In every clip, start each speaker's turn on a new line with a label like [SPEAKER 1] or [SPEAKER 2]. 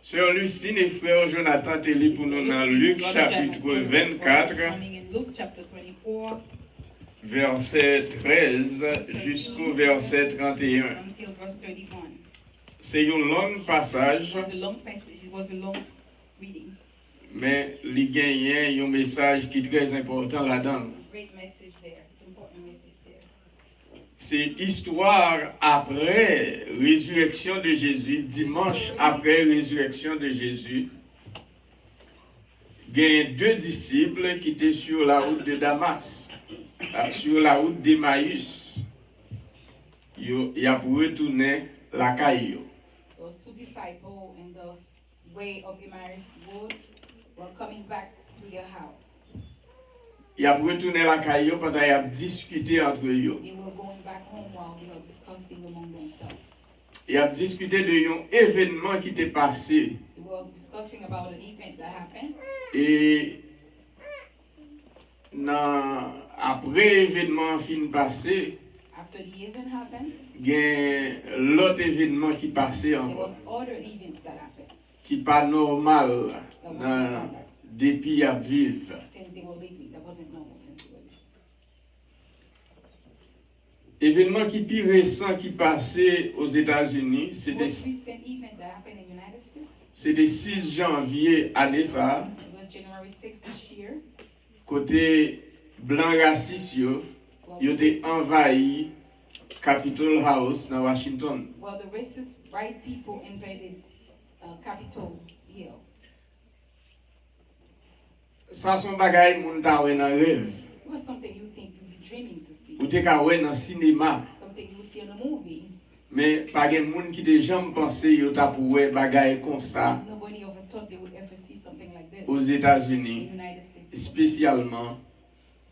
[SPEAKER 1] Sœur Lucine et frère Jonathan Telly pour nous dans Luc chapitre 24, verset 13 jusqu'au verset 31. C'est un long passage, mais il gagne un message qui est très important là-dedans. C'est histoire après résurrection de Jésus, dimanche après résurrection de Jésus. Il y a deux disciples qui étaient sur la route de Damas, sur la route d'Emmaüs. Ils ont retourné la caillou.
[SPEAKER 2] Those two disciples in the way of Emmaus Road were coming back to their house.
[SPEAKER 1] Ils ont retourné la caillou pendant qu'ils ont discuté entre eux.
[SPEAKER 2] They were going back home while they were discussing among themselves.
[SPEAKER 1] Ils ont discuté de un événement qui était passé.
[SPEAKER 2] They were discussing about an event that happened.
[SPEAKER 1] Et après l'événement fin passé,
[SPEAKER 2] After the event happened,
[SPEAKER 1] il y a l'autre événement qui passait
[SPEAKER 2] there
[SPEAKER 1] encore,
[SPEAKER 2] was other events that happened
[SPEAKER 1] qui n'est pas normal depuis à vivre.
[SPEAKER 2] since they were living. That wasn't normal since they were living.
[SPEAKER 1] Événement qui plus récent qui passait aux États-Unis,
[SPEAKER 2] The most recent event that happened in the United States,
[SPEAKER 1] c'était 6 janvier année ça,
[SPEAKER 2] it was January 6th this year.
[SPEAKER 1] côté blanc raciste yo été envahi Capitol House dans Washington.
[SPEAKER 2] Well, the racist white people invaded Capitol Hill.
[SPEAKER 1] Ça son bagay moun ta wè nan rêve.
[SPEAKER 2] It was something you think you'd be dreaming to see,
[SPEAKER 1] Ou te ka wè nan cinéma.
[SPEAKER 2] something you would see in a movie.
[SPEAKER 1] Mais pas gen moun qui te jamais pensé yo ta pou wè bagay comme ça
[SPEAKER 2] Nobody ever thought they would ever see something like this
[SPEAKER 1] aux
[SPEAKER 2] in
[SPEAKER 1] États-Unis,
[SPEAKER 2] the United States,
[SPEAKER 1] spécialement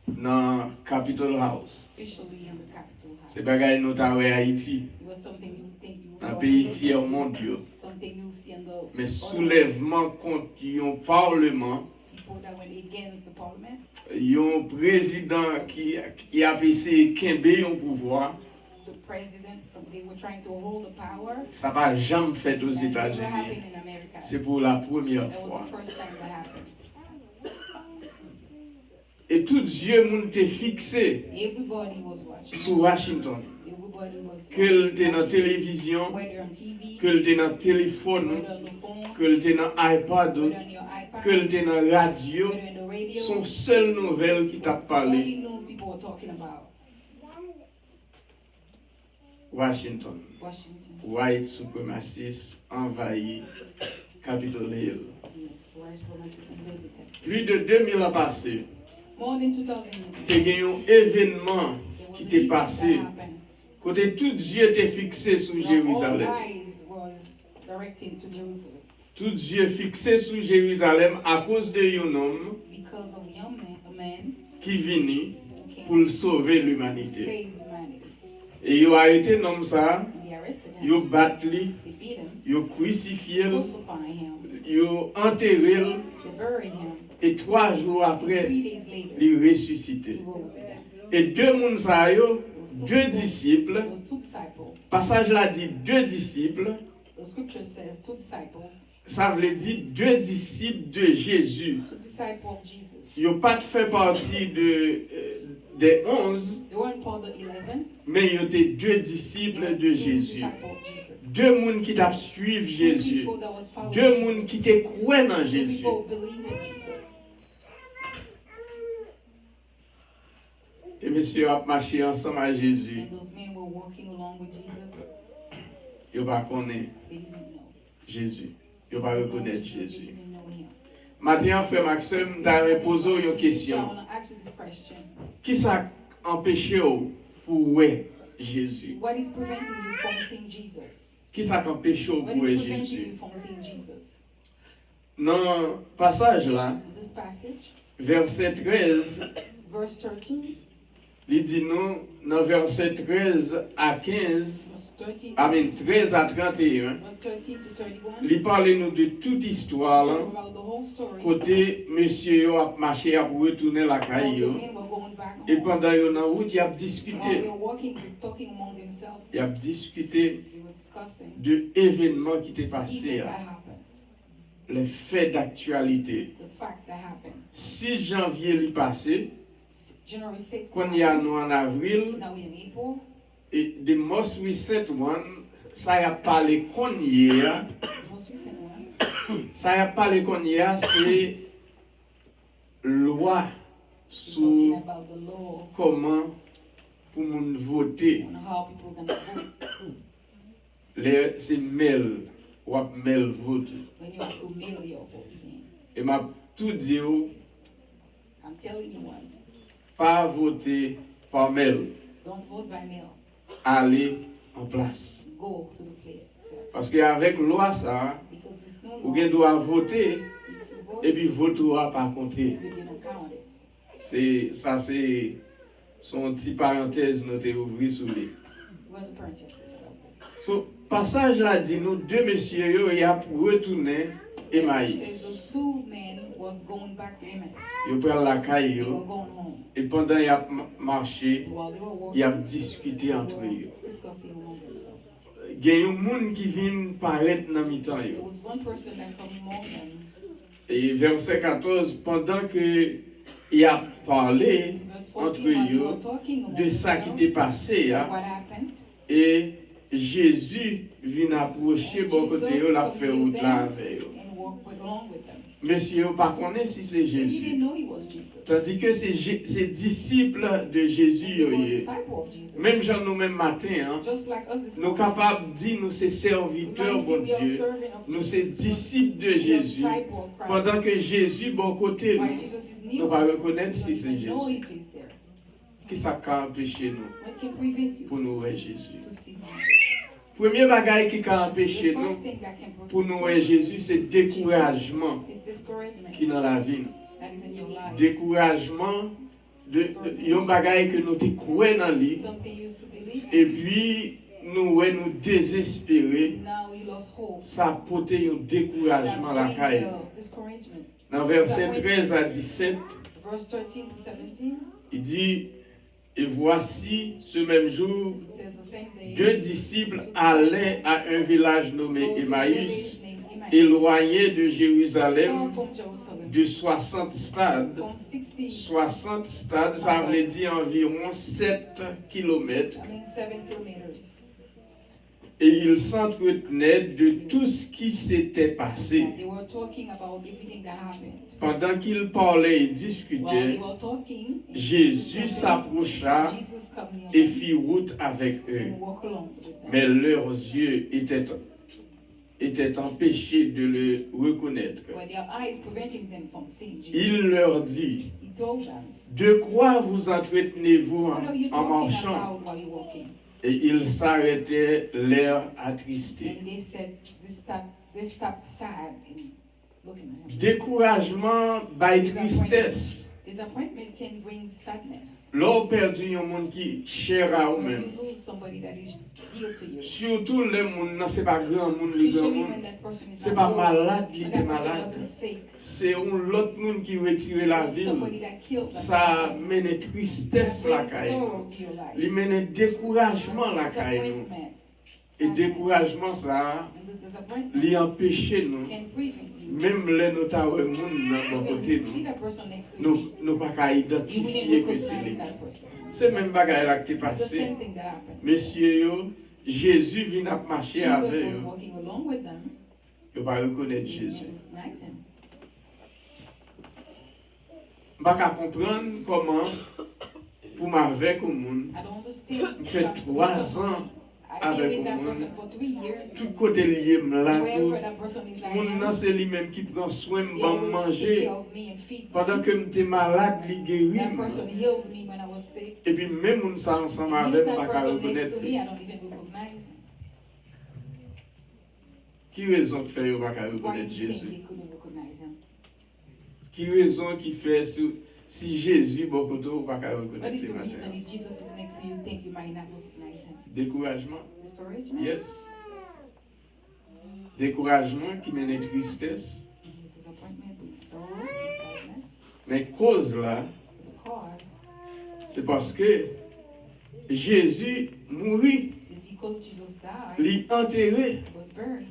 [SPEAKER 1] dans Capitol House.
[SPEAKER 2] especially in the Capitol House.
[SPEAKER 1] C'est bagay nou ta wè Haïti,
[SPEAKER 2] It was something you would think you would
[SPEAKER 1] dans
[SPEAKER 2] saw
[SPEAKER 1] pays
[SPEAKER 2] in
[SPEAKER 1] tiers
[SPEAKER 2] Israel,
[SPEAKER 1] monde yo.
[SPEAKER 2] something you see in the
[SPEAKER 1] Mais
[SPEAKER 2] other
[SPEAKER 1] soulèvement contre yon parlement,
[SPEAKER 2] people that went against the parliament,
[SPEAKER 1] yon président qui a essayé kembe yon pouvoir,
[SPEAKER 2] the president, they were trying to hold the power.
[SPEAKER 1] ça va jamais fait aux
[SPEAKER 2] That never
[SPEAKER 1] États-Unis.
[SPEAKER 2] happened in America.
[SPEAKER 1] C'est pour la première
[SPEAKER 2] That was
[SPEAKER 1] fois.
[SPEAKER 2] the first time that happened.
[SPEAKER 1] Et tout Dieu moun te fixé
[SPEAKER 2] Everybody was watching.
[SPEAKER 1] sur Washington.
[SPEAKER 2] Everybody was
[SPEAKER 1] Que t'es dans la
[SPEAKER 2] watching.
[SPEAKER 1] télévision,
[SPEAKER 2] Whether on TV,
[SPEAKER 1] que t'es dans le téléphone,
[SPEAKER 2] whether on the phone,
[SPEAKER 1] que t'es dans l'iPad,
[SPEAKER 2] whether on your iPad,
[SPEAKER 1] que t'es dans la radio,
[SPEAKER 2] whether in the radio.
[SPEAKER 1] sont seules nouvelles qui t'a
[SPEAKER 2] Only
[SPEAKER 1] parlé.
[SPEAKER 2] news people were talking about
[SPEAKER 1] Washington,
[SPEAKER 2] Washington.
[SPEAKER 1] white supremaciste envahi Capitol Hill.
[SPEAKER 2] Yes, the white supremacists invaded them.
[SPEAKER 1] Plus de 2000 ans passés,
[SPEAKER 2] More than 2,000 years ago,
[SPEAKER 1] t'es gagné un événement
[SPEAKER 2] there was
[SPEAKER 1] qui
[SPEAKER 2] an
[SPEAKER 1] t'est
[SPEAKER 2] event
[SPEAKER 1] passé.
[SPEAKER 2] that happened.
[SPEAKER 1] Côté tout Dieu t'est fixé sur
[SPEAKER 2] Now,
[SPEAKER 1] Jérusalem.
[SPEAKER 2] all eyes was directed to Jerusalem
[SPEAKER 1] Tout Dieu fixé sur Jérusalem à cause de un homme
[SPEAKER 2] because of a man
[SPEAKER 1] qui vini
[SPEAKER 2] who came
[SPEAKER 1] pour
[SPEAKER 2] to
[SPEAKER 1] sauver
[SPEAKER 2] save
[SPEAKER 1] l'humanité.
[SPEAKER 2] humanity.
[SPEAKER 1] Et ils ont arrêté l'homme ça,
[SPEAKER 2] And they arrested him.
[SPEAKER 1] ils ont battu,
[SPEAKER 2] They beat him,
[SPEAKER 1] ils ont crucifié,
[SPEAKER 2] crucify him,
[SPEAKER 1] ils ont enterré
[SPEAKER 2] they bury him.
[SPEAKER 1] et 3 jours après,
[SPEAKER 2] 3 days later,
[SPEAKER 1] ils ressuscité.
[SPEAKER 2] he rose again.
[SPEAKER 1] Et deux moun sa yo, deux disciples,
[SPEAKER 2] Those two disciples,
[SPEAKER 1] passage là dit deux disciples,
[SPEAKER 2] the scripture says two disciples,
[SPEAKER 1] ça veut dire deux disciples de Jésus.
[SPEAKER 2] two disciples of Jesus.
[SPEAKER 1] Ils n'ont pas fait partie des 11,
[SPEAKER 2] They weren't part of the 11,
[SPEAKER 1] mais ils étaient deux
[SPEAKER 2] they were
[SPEAKER 1] disciples
[SPEAKER 2] two
[SPEAKER 1] de Jésus.
[SPEAKER 2] disciples of Jesus.
[SPEAKER 1] Deux moun qui t'a suivi
[SPEAKER 2] Two
[SPEAKER 1] Jésus.
[SPEAKER 2] people that was following
[SPEAKER 1] Deux
[SPEAKER 2] Jesus.
[SPEAKER 1] moun qui te croient dans
[SPEAKER 2] Two
[SPEAKER 1] Jésus.
[SPEAKER 2] people believe in Jesus.
[SPEAKER 1] Et monsieur a marché ensemble à Jésus.
[SPEAKER 2] And those men were walking along with Jesus.
[SPEAKER 1] Ils ne connaissent
[SPEAKER 2] They didn't know.
[SPEAKER 1] Jésus. Ils ne reconnaissent
[SPEAKER 2] They
[SPEAKER 1] Jésus.
[SPEAKER 2] didn't know him.
[SPEAKER 1] Maintenant, frère Maxime, je poser une
[SPEAKER 2] I
[SPEAKER 1] question.
[SPEAKER 2] want to ask you this question.
[SPEAKER 1] Qui ça empêché pour ouais Jésus?
[SPEAKER 2] What is preventing you from seeing Jesus?
[SPEAKER 1] Qui ça empêché pour
[SPEAKER 2] What is
[SPEAKER 1] ouais
[SPEAKER 2] preventing
[SPEAKER 1] Jésus?
[SPEAKER 2] you from seeing Jesus?
[SPEAKER 1] Dans le passage là,
[SPEAKER 2] In this passage,
[SPEAKER 1] verset 13,
[SPEAKER 2] verse 13,
[SPEAKER 1] il dit nous, dans verset 13 à 15,
[SPEAKER 2] verse 13,
[SPEAKER 1] amen, 13 à 31,
[SPEAKER 2] verse 13 to 31,
[SPEAKER 1] il parle nous de toute histoire là,
[SPEAKER 2] talk about the whole story.
[SPEAKER 1] côté monsieur yo a marché à pour retourner la
[SPEAKER 2] All
[SPEAKER 1] caille
[SPEAKER 2] the
[SPEAKER 1] yo.
[SPEAKER 2] men were going back
[SPEAKER 1] Et
[SPEAKER 2] home.
[SPEAKER 1] pendant yo dans route, il a
[SPEAKER 2] While they
[SPEAKER 1] discuté,
[SPEAKER 2] were walking, they were talking among themselves.
[SPEAKER 1] il a discuté
[SPEAKER 2] They were discussing
[SPEAKER 1] de événements qui étaient
[SPEAKER 2] the
[SPEAKER 1] passés.
[SPEAKER 2] event that happened.
[SPEAKER 1] les faits d'actualité.
[SPEAKER 2] the fact that happened.
[SPEAKER 1] 6 janvier l'y passé,
[SPEAKER 2] January 6th,
[SPEAKER 1] qu'on y a nous en avril,
[SPEAKER 2] now we're in April.
[SPEAKER 1] et the most recent one, ça y a parlé qu'on y a,
[SPEAKER 2] The most recent one,
[SPEAKER 1] ça y a parlé qu'on y a, c'est loi
[SPEAKER 2] we're
[SPEAKER 1] sur
[SPEAKER 2] talking about the law
[SPEAKER 1] comment pour moun voter.
[SPEAKER 2] on how people are gonna vote
[SPEAKER 1] C'est mail, ou mail vote.
[SPEAKER 2] when you have to mail your vote in.
[SPEAKER 1] Et m'a tout dit,
[SPEAKER 2] I'm telling you once,
[SPEAKER 1] pas voter par mail,
[SPEAKER 2] don't vote by mail.
[SPEAKER 1] aller en place.
[SPEAKER 2] Go to the place itself.
[SPEAKER 1] Parce qu'avec loi ça,
[SPEAKER 2] Because there's no
[SPEAKER 1] vous
[SPEAKER 2] law.
[SPEAKER 1] doit voter
[SPEAKER 2] If you vote,
[SPEAKER 1] et puis vote va pas compter.
[SPEAKER 2] you don't count it.
[SPEAKER 1] C'est son petit parenthèse nous t'ai ouvert sous les.
[SPEAKER 2] What's the parenthesis about this?
[SPEAKER 1] So, passage là dit nous deux messieurs yo y a retourner
[SPEAKER 2] It
[SPEAKER 1] Emmaüs.
[SPEAKER 2] says those two men was going back to Emmaus.
[SPEAKER 1] Yo prend la caille
[SPEAKER 2] They were
[SPEAKER 1] yo
[SPEAKER 2] going home.
[SPEAKER 1] et pendant y a marché,
[SPEAKER 2] While they were
[SPEAKER 1] y a
[SPEAKER 2] walking,
[SPEAKER 1] discuté
[SPEAKER 2] they
[SPEAKER 1] entre
[SPEAKER 2] were
[SPEAKER 1] eux.
[SPEAKER 2] discussing among themselves.
[SPEAKER 1] Il y a un monde qui vient paraître dans mi-temps
[SPEAKER 2] There
[SPEAKER 1] yo.
[SPEAKER 2] was one person that come among them.
[SPEAKER 1] Et verset 14, pendant que il a parlé
[SPEAKER 2] Verse
[SPEAKER 1] entre
[SPEAKER 2] 14, while they
[SPEAKER 1] eux
[SPEAKER 2] were talking among
[SPEAKER 1] de ça qui
[SPEAKER 2] themselves,
[SPEAKER 1] t'est passé, hein,
[SPEAKER 2] what happened?
[SPEAKER 1] et Jésus vient approcher
[SPEAKER 2] And
[SPEAKER 1] bon côté
[SPEAKER 2] Jesus
[SPEAKER 1] yo, la
[SPEAKER 2] come
[SPEAKER 1] faire
[SPEAKER 2] near
[SPEAKER 1] route là
[SPEAKER 2] them
[SPEAKER 1] avec eux.
[SPEAKER 2] and walk along with them.
[SPEAKER 1] Monsieur, pas connaît si c'est
[SPEAKER 2] They
[SPEAKER 1] Jésus.
[SPEAKER 2] didn't know he was Jesus.
[SPEAKER 1] Tandis que c'est disciples de Jésus.
[SPEAKER 2] They were
[SPEAKER 1] Yo,
[SPEAKER 2] disciples of Jesus.
[SPEAKER 1] même gens nous même matin, hein,
[SPEAKER 2] Just like us this
[SPEAKER 1] nous
[SPEAKER 2] morning.
[SPEAKER 1] capables de dire nous c'est serviteurs
[SPEAKER 2] Reminds
[SPEAKER 1] bon
[SPEAKER 2] me we are
[SPEAKER 1] Dieu.
[SPEAKER 2] serving of
[SPEAKER 1] Nous
[SPEAKER 2] Jesus.
[SPEAKER 1] c'est disciples de
[SPEAKER 2] We are
[SPEAKER 1] Jésus.
[SPEAKER 2] disciples of Christ.
[SPEAKER 1] Pendant que Jésus bon côté
[SPEAKER 2] While
[SPEAKER 1] nous,
[SPEAKER 2] Jesus is
[SPEAKER 1] nous
[SPEAKER 2] near
[SPEAKER 1] pas
[SPEAKER 2] us,
[SPEAKER 1] reconnaître
[SPEAKER 2] we
[SPEAKER 1] si
[SPEAKER 2] don't
[SPEAKER 1] c'est
[SPEAKER 2] even know
[SPEAKER 1] Jésus.
[SPEAKER 2] if he's there.
[SPEAKER 1] Qui ça a empêché nous
[SPEAKER 2] What can prevent you
[SPEAKER 1] pour nous voir Jésus?
[SPEAKER 2] to see Jesus?
[SPEAKER 1] Premier bagage qui a
[SPEAKER 2] The
[SPEAKER 1] empêché
[SPEAKER 2] first
[SPEAKER 1] nous
[SPEAKER 2] thing that can prevent
[SPEAKER 1] pour nous voir Jésus, c'est découragement
[SPEAKER 2] is discouragement
[SPEAKER 1] qui est dans la vie.
[SPEAKER 2] that is in your life.
[SPEAKER 1] Découragement de un bagage que nous te croyons dans lui
[SPEAKER 2] Something you used to believe
[SPEAKER 1] et
[SPEAKER 2] in.
[SPEAKER 1] puis nous désespérer.
[SPEAKER 2] Now you lost hope.
[SPEAKER 1] Ça a porté un découragement à la
[SPEAKER 2] That
[SPEAKER 1] caille.
[SPEAKER 2] bring the discouragement.
[SPEAKER 1] Dans verset 13 à 17,
[SPEAKER 2] Verse 13 to 17,
[SPEAKER 1] il dit, et voici ce même jour,
[SPEAKER 2] it says the same day.
[SPEAKER 1] 2 disciples allaient à un village nommé
[SPEAKER 2] Go to a
[SPEAKER 1] Emmaüs,
[SPEAKER 2] village named Emmaus,
[SPEAKER 1] éloigné de Jérusalem
[SPEAKER 2] far from Jerusalem,
[SPEAKER 1] de 60 stades.
[SPEAKER 2] from 60,
[SPEAKER 1] 60 stades, ça veut dire environ 7 kilomètres.
[SPEAKER 2] 7 kilometers.
[SPEAKER 1] Et ils s'entretenaient de tout ce qui s'était passé.
[SPEAKER 2] And they were talking about everything that happened.
[SPEAKER 1] Pendant qu'ils parlaient et
[SPEAKER 2] While they
[SPEAKER 1] discutaient,
[SPEAKER 2] were talking,
[SPEAKER 1] Jésus s'approcha
[SPEAKER 2] Jesus come near
[SPEAKER 1] et
[SPEAKER 2] them
[SPEAKER 1] fit route avec eux.
[SPEAKER 2] and walk along with them.
[SPEAKER 1] Mais leurs yeux étaient empêchés de le reconnaître.
[SPEAKER 2] But their eyes preventing them from seeing Jesus.
[SPEAKER 1] Il leur dit,
[SPEAKER 2] He told them,
[SPEAKER 1] de quoi vous entretenez-vous
[SPEAKER 2] what are you
[SPEAKER 1] en
[SPEAKER 2] talking
[SPEAKER 1] marchant?
[SPEAKER 2] about while you're walking?
[SPEAKER 1] Et ils s'arrêtaient, l'air attristé.
[SPEAKER 2] And they said, they stopped sad and looking at him.
[SPEAKER 1] Découragement by tristesse.
[SPEAKER 2] Disappointment can bring sadness.
[SPEAKER 1] L'on perdu un monde qui cher à
[SPEAKER 2] When
[SPEAKER 1] vous-même.
[SPEAKER 2] you lose somebody that is dear to you.
[SPEAKER 1] Surtout les monde, non, c'est pas grand monde, les grand
[SPEAKER 2] Especially
[SPEAKER 1] monde.
[SPEAKER 2] when that person is
[SPEAKER 1] C'est
[SPEAKER 2] not
[SPEAKER 1] pas
[SPEAKER 2] old,
[SPEAKER 1] malade, il
[SPEAKER 2] when
[SPEAKER 1] était
[SPEAKER 2] that person
[SPEAKER 1] malade.
[SPEAKER 2] wasn't sick.
[SPEAKER 1] C'est un l'autre monde qui retire la
[SPEAKER 2] There's
[SPEAKER 1] ville.
[SPEAKER 2] somebody that killed that
[SPEAKER 1] Ça
[SPEAKER 2] person.
[SPEAKER 1] mène tristesse
[SPEAKER 2] That
[SPEAKER 1] la
[SPEAKER 2] brings
[SPEAKER 1] caille.
[SPEAKER 2] sorrow to your life.
[SPEAKER 1] Il mène découragement la caille.
[SPEAKER 2] Disappointment.
[SPEAKER 1] Et
[SPEAKER 2] Sadness.
[SPEAKER 1] découragement ça,
[SPEAKER 2] And this disappointment
[SPEAKER 1] lui empêcher nous,
[SPEAKER 2] can prevent you.
[SPEAKER 1] même les notables monde dans bon
[SPEAKER 2] Even
[SPEAKER 1] côté
[SPEAKER 2] you see
[SPEAKER 1] nous,
[SPEAKER 2] that person next to you,
[SPEAKER 1] nous pas qu'à
[SPEAKER 2] you wouldn't
[SPEAKER 1] identifier que c'est
[SPEAKER 2] recognize
[SPEAKER 1] lui.
[SPEAKER 2] that person.
[SPEAKER 1] C'est même bagaille là qui est
[SPEAKER 2] It's the
[SPEAKER 1] passé.
[SPEAKER 2] same thing that happened.
[SPEAKER 1] Messieurs, yo, Jésus vient à marcher
[SPEAKER 2] Jesus
[SPEAKER 1] avec
[SPEAKER 2] was
[SPEAKER 1] eux.
[SPEAKER 2] walking along with them.
[SPEAKER 1] Ils ne pas reconnaître
[SPEAKER 2] They
[SPEAKER 1] Jésus.
[SPEAKER 2] didn't recognize him.
[SPEAKER 1] Je ne peux pas comprendre comment, pour m'avec au monde,
[SPEAKER 2] I don't understand.
[SPEAKER 1] Je fais
[SPEAKER 2] That's
[SPEAKER 1] 3
[SPEAKER 2] somebody.
[SPEAKER 1] ans
[SPEAKER 2] I've been
[SPEAKER 1] avec
[SPEAKER 2] with that
[SPEAKER 1] vous.
[SPEAKER 2] person for 3 years.
[SPEAKER 1] tout côté lié là, tout.
[SPEAKER 2] Wherever that person is, I
[SPEAKER 1] Mon nan
[SPEAKER 2] am.
[SPEAKER 1] c'est lui-même qui prend soin
[SPEAKER 2] He
[SPEAKER 1] de
[SPEAKER 2] always take
[SPEAKER 1] manger.
[SPEAKER 2] care of me and feed
[SPEAKER 1] Pendant
[SPEAKER 2] me.
[SPEAKER 1] que j'étais malade, il guérit.
[SPEAKER 2] That person healed me when I was sick.
[SPEAKER 1] Et puis même on ça ensemble
[SPEAKER 2] And
[SPEAKER 1] avec
[SPEAKER 2] he's
[SPEAKER 1] pas
[SPEAKER 2] that
[SPEAKER 1] qu'à
[SPEAKER 2] person next
[SPEAKER 1] reconnaître.
[SPEAKER 2] to me, I don't even recognize him.
[SPEAKER 1] Qui raison de faire pas qu'à
[SPEAKER 2] Why do
[SPEAKER 1] reconnaître
[SPEAKER 2] you think
[SPEAKER 1] Jésus?
[SPEAKER 2] they couldn't recognize him?
[SPEAKER 1] Qui raison qui fait si Jésus beaucoup trop pas qu'à
[SPEAKER 2] What
[SPEAKER 1] reconnaître
[SPEAKER 2] is
[SPEAKER 1] ce
[SPEAKER 2] the reason
[SPEAKER 1] matin?
[SPEAKER 2] if Jesus is next to you, you think you might not recognize him?
[SPEAKER 1] Découragement.
[SPEAKER 2] Discouragement?
[SPEAKER 1] Yes. Découragement qui mène tristesse.
[SPEAKER 2] Disappointment, sorrow, sadness.
[SPEAKER 1] Mais cause là,
[SPEAKER 2] The cause
[SPEAKER 1] c'est parce que Jésus mourit,
[SPEAKER 2] is because Jesus died,
[SPEAKER 1] il enterré.
[SPEAKER 2] was buried.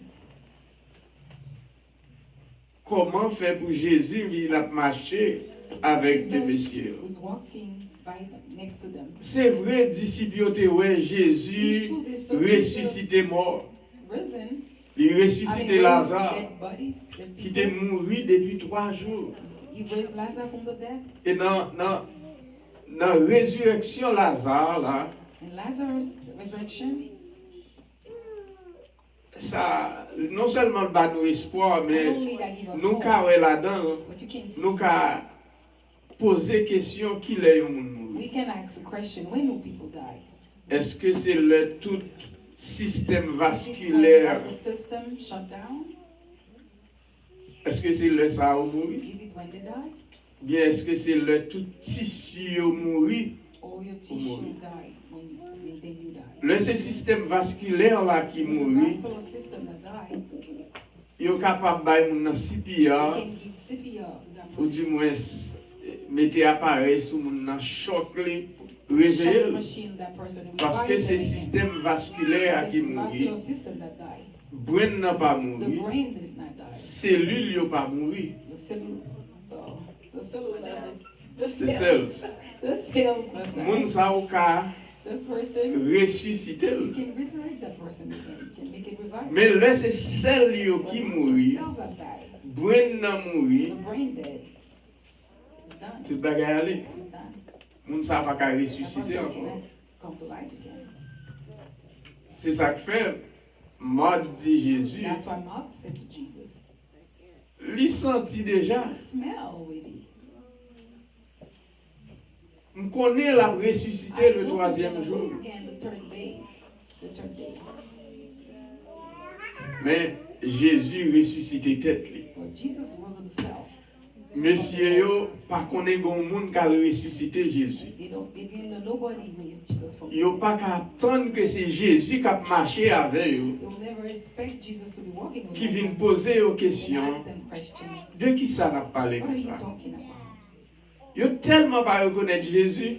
[SPEAKER 1] comment faire pour Jésus il a marché avec des messieurs.
[SPEAKER 2] was walking by them, next to them.
[SPEAKER 1] C'est vrai, disciples, ouais, Jésus ressuscité mort.
[SPEAKER 2] Risen.
[SPEAKER 1] Il ressuscité
[SPEAKER 2] raised
[SPEAKER 1] Lazare,
[SPEAKER 2] dead bodies, dead
[SPEAKER 1] qui
[SPEAKER 2] people.
[SPEAKER 1] était mort depuis 3 jours.
[SPEAKER 2] He raised Lazarus from the dead.
[SPEAKER 1] Et dans la résurrection Lazare, là,
[SPEAKER 2] And Lazarus' resurrection,
[SPEAKER 1] ça, non seulement bat nous espoir,
[SPEAKER 2] not
[SPEAKER 1] mais
[SPEAKER 2] only that give us
[SPEAKER 1] nous
[SPEAKER 2] hope,
[SPEAKER 1] avons là-dedans,
[SPEAKER 2] but you can
[SPEAKER 1] nous
[SPEAKER 2] see,
[SPEAKER 1] avons posé question qui est le monde mort.
[SPEAKER 2] we can ask the question, when do people die?
[SPEAKER 1] Est-ce que c'est le tout système
[SPEAKER 2] Is it when
[SPEAKER 1] vasculaire?
[SPEAKER 2] all the system shut down?
[SPEAKER 1] Est-ce que c'est le ça ou mourir?
[SPEAKER 2] Is it when they die?
[SPEAKER 1] Bien, est-ce que c'est le tout tissu ou mourir?
[SPEAKER 2] Or your tissue die when then you die?
[SPEAKER 1] Le ce système vasculaire là qui
[SPEAKER 2] It's the
[SPEAKER 1] mourit,
[SPEAKER 2] vascular system that die.
[SPEAKER 1] il est capable de faire un CPR
[SPEAKER 2] They can give CPR to that
[SPEAKER 1] ou
[SPEAKER 2] person.
[SPEAKER 1] du moins mettre appareil sur mon choc les
[SPEAKER 2] Shock
[SPEAKER 1] réveiller
[SPEAKER 2] machine that person
[SPEAKER 1] parce que
[SPEAKER 2] revive
[SPEAKER 1] c'est
[SPEAKER 2] them again.
[SPEAKER 1] système vasculaire qui
[SPEAKER 2] It's the
[SPEAKER 1] mourit.
[SPEAKER 2] vascular system that die.
[SPEAKER 1] Brain n'a pas
[SPEAKER 2] The
[SPEAKER 1] mourir,
[SPEAKER 2] brain is not die.
[SPEAKER 1] cellule n'a pas mourir.
[SPEAKER 2] The cellular,
[SPEAKER 1] The cells.
[SPEAKER 2] the cell that
[SPEAKER 1] Moun
[SPEAKER 2] die.
[SPEAKER 1] sa ou ka
[SPEAKER 2] This person,
[SPEAKER 1] ressusciter.
[SPEAKER 2] you can resurrect that person again. You can make it revive.
[SPEAKER 1] Mais là c'est celle yo qui
[SPEAKER 2] The
[SPEAKER 1] mourit,
[SPEAKER 2] cells that die.
[SPEAKER 1] brain n'a
[SPEAKER 2] The
[SPEAKER 1] mourir,
[SPEAKER 2] brain dead. It's done.
[SPEAKER 1] tout bagay aller.
[SPEAKER 2] It's done.
[SPEAKER 1] Moun sa pa ka
[SPEAKER 2] That
[SPEAKER 1] ressusciter
[SPEAKER 2] person
[SPEAKER 1] encore.
[SPEAKER 2] cannot come to life again.
[SPEAKER 1] C'est ça que fait mort dit Jésus.
[SPEAKER 2] That's why Mark said to Jesus,
[SPEAKER 1] Li senti déjà.
[SPEAKER 2] smell already.
[SPEAKER 1] On connaît la ressuscité le
[SPEAKER 2] know
[SPEAKER 1] troisième
[SPEAKER 2] he's
[SPEAKER 1] jour.
[SPEAKER 2] gonna rose again the third day. The third day.
[SPEAKER 1] Mais Jésus ressuscité tête li.
[SPEAKER 2] But Jesus rose himself.
[SPEAKER 1] Monsieur yo pas connaît gon moun ka ressuscité Jésus.
[SPEAKER 2] They didn't know nobody raised Jesus from the
[SPEAKER 1] Yo
[SPEAKER 2] dead.
[SPEAKER 1] pas qu'à attendre que c'est Jésus qui a marché avec eux,
[SPEAKER 2] They will never expect Jesus to be walking with
[SPEAKER 1] qui vient
[SPEAKER 2] them
[SPEAKER 1] poser aux
[SPEAKER 2] and
[SPEAKER 1] questions
[SPEAKER 2] ask them questions.
[SPEAKER 1] de qui ça n'a parlé
[SPEAKER 2] What
[SPEAKER 1] comme
[SPEAKER 2] are you
[SPEAKER 1] ça.
[SPEAKER 2] talking about?
[SPEAKER 1] Yo tellement pas reconnaître Jésus.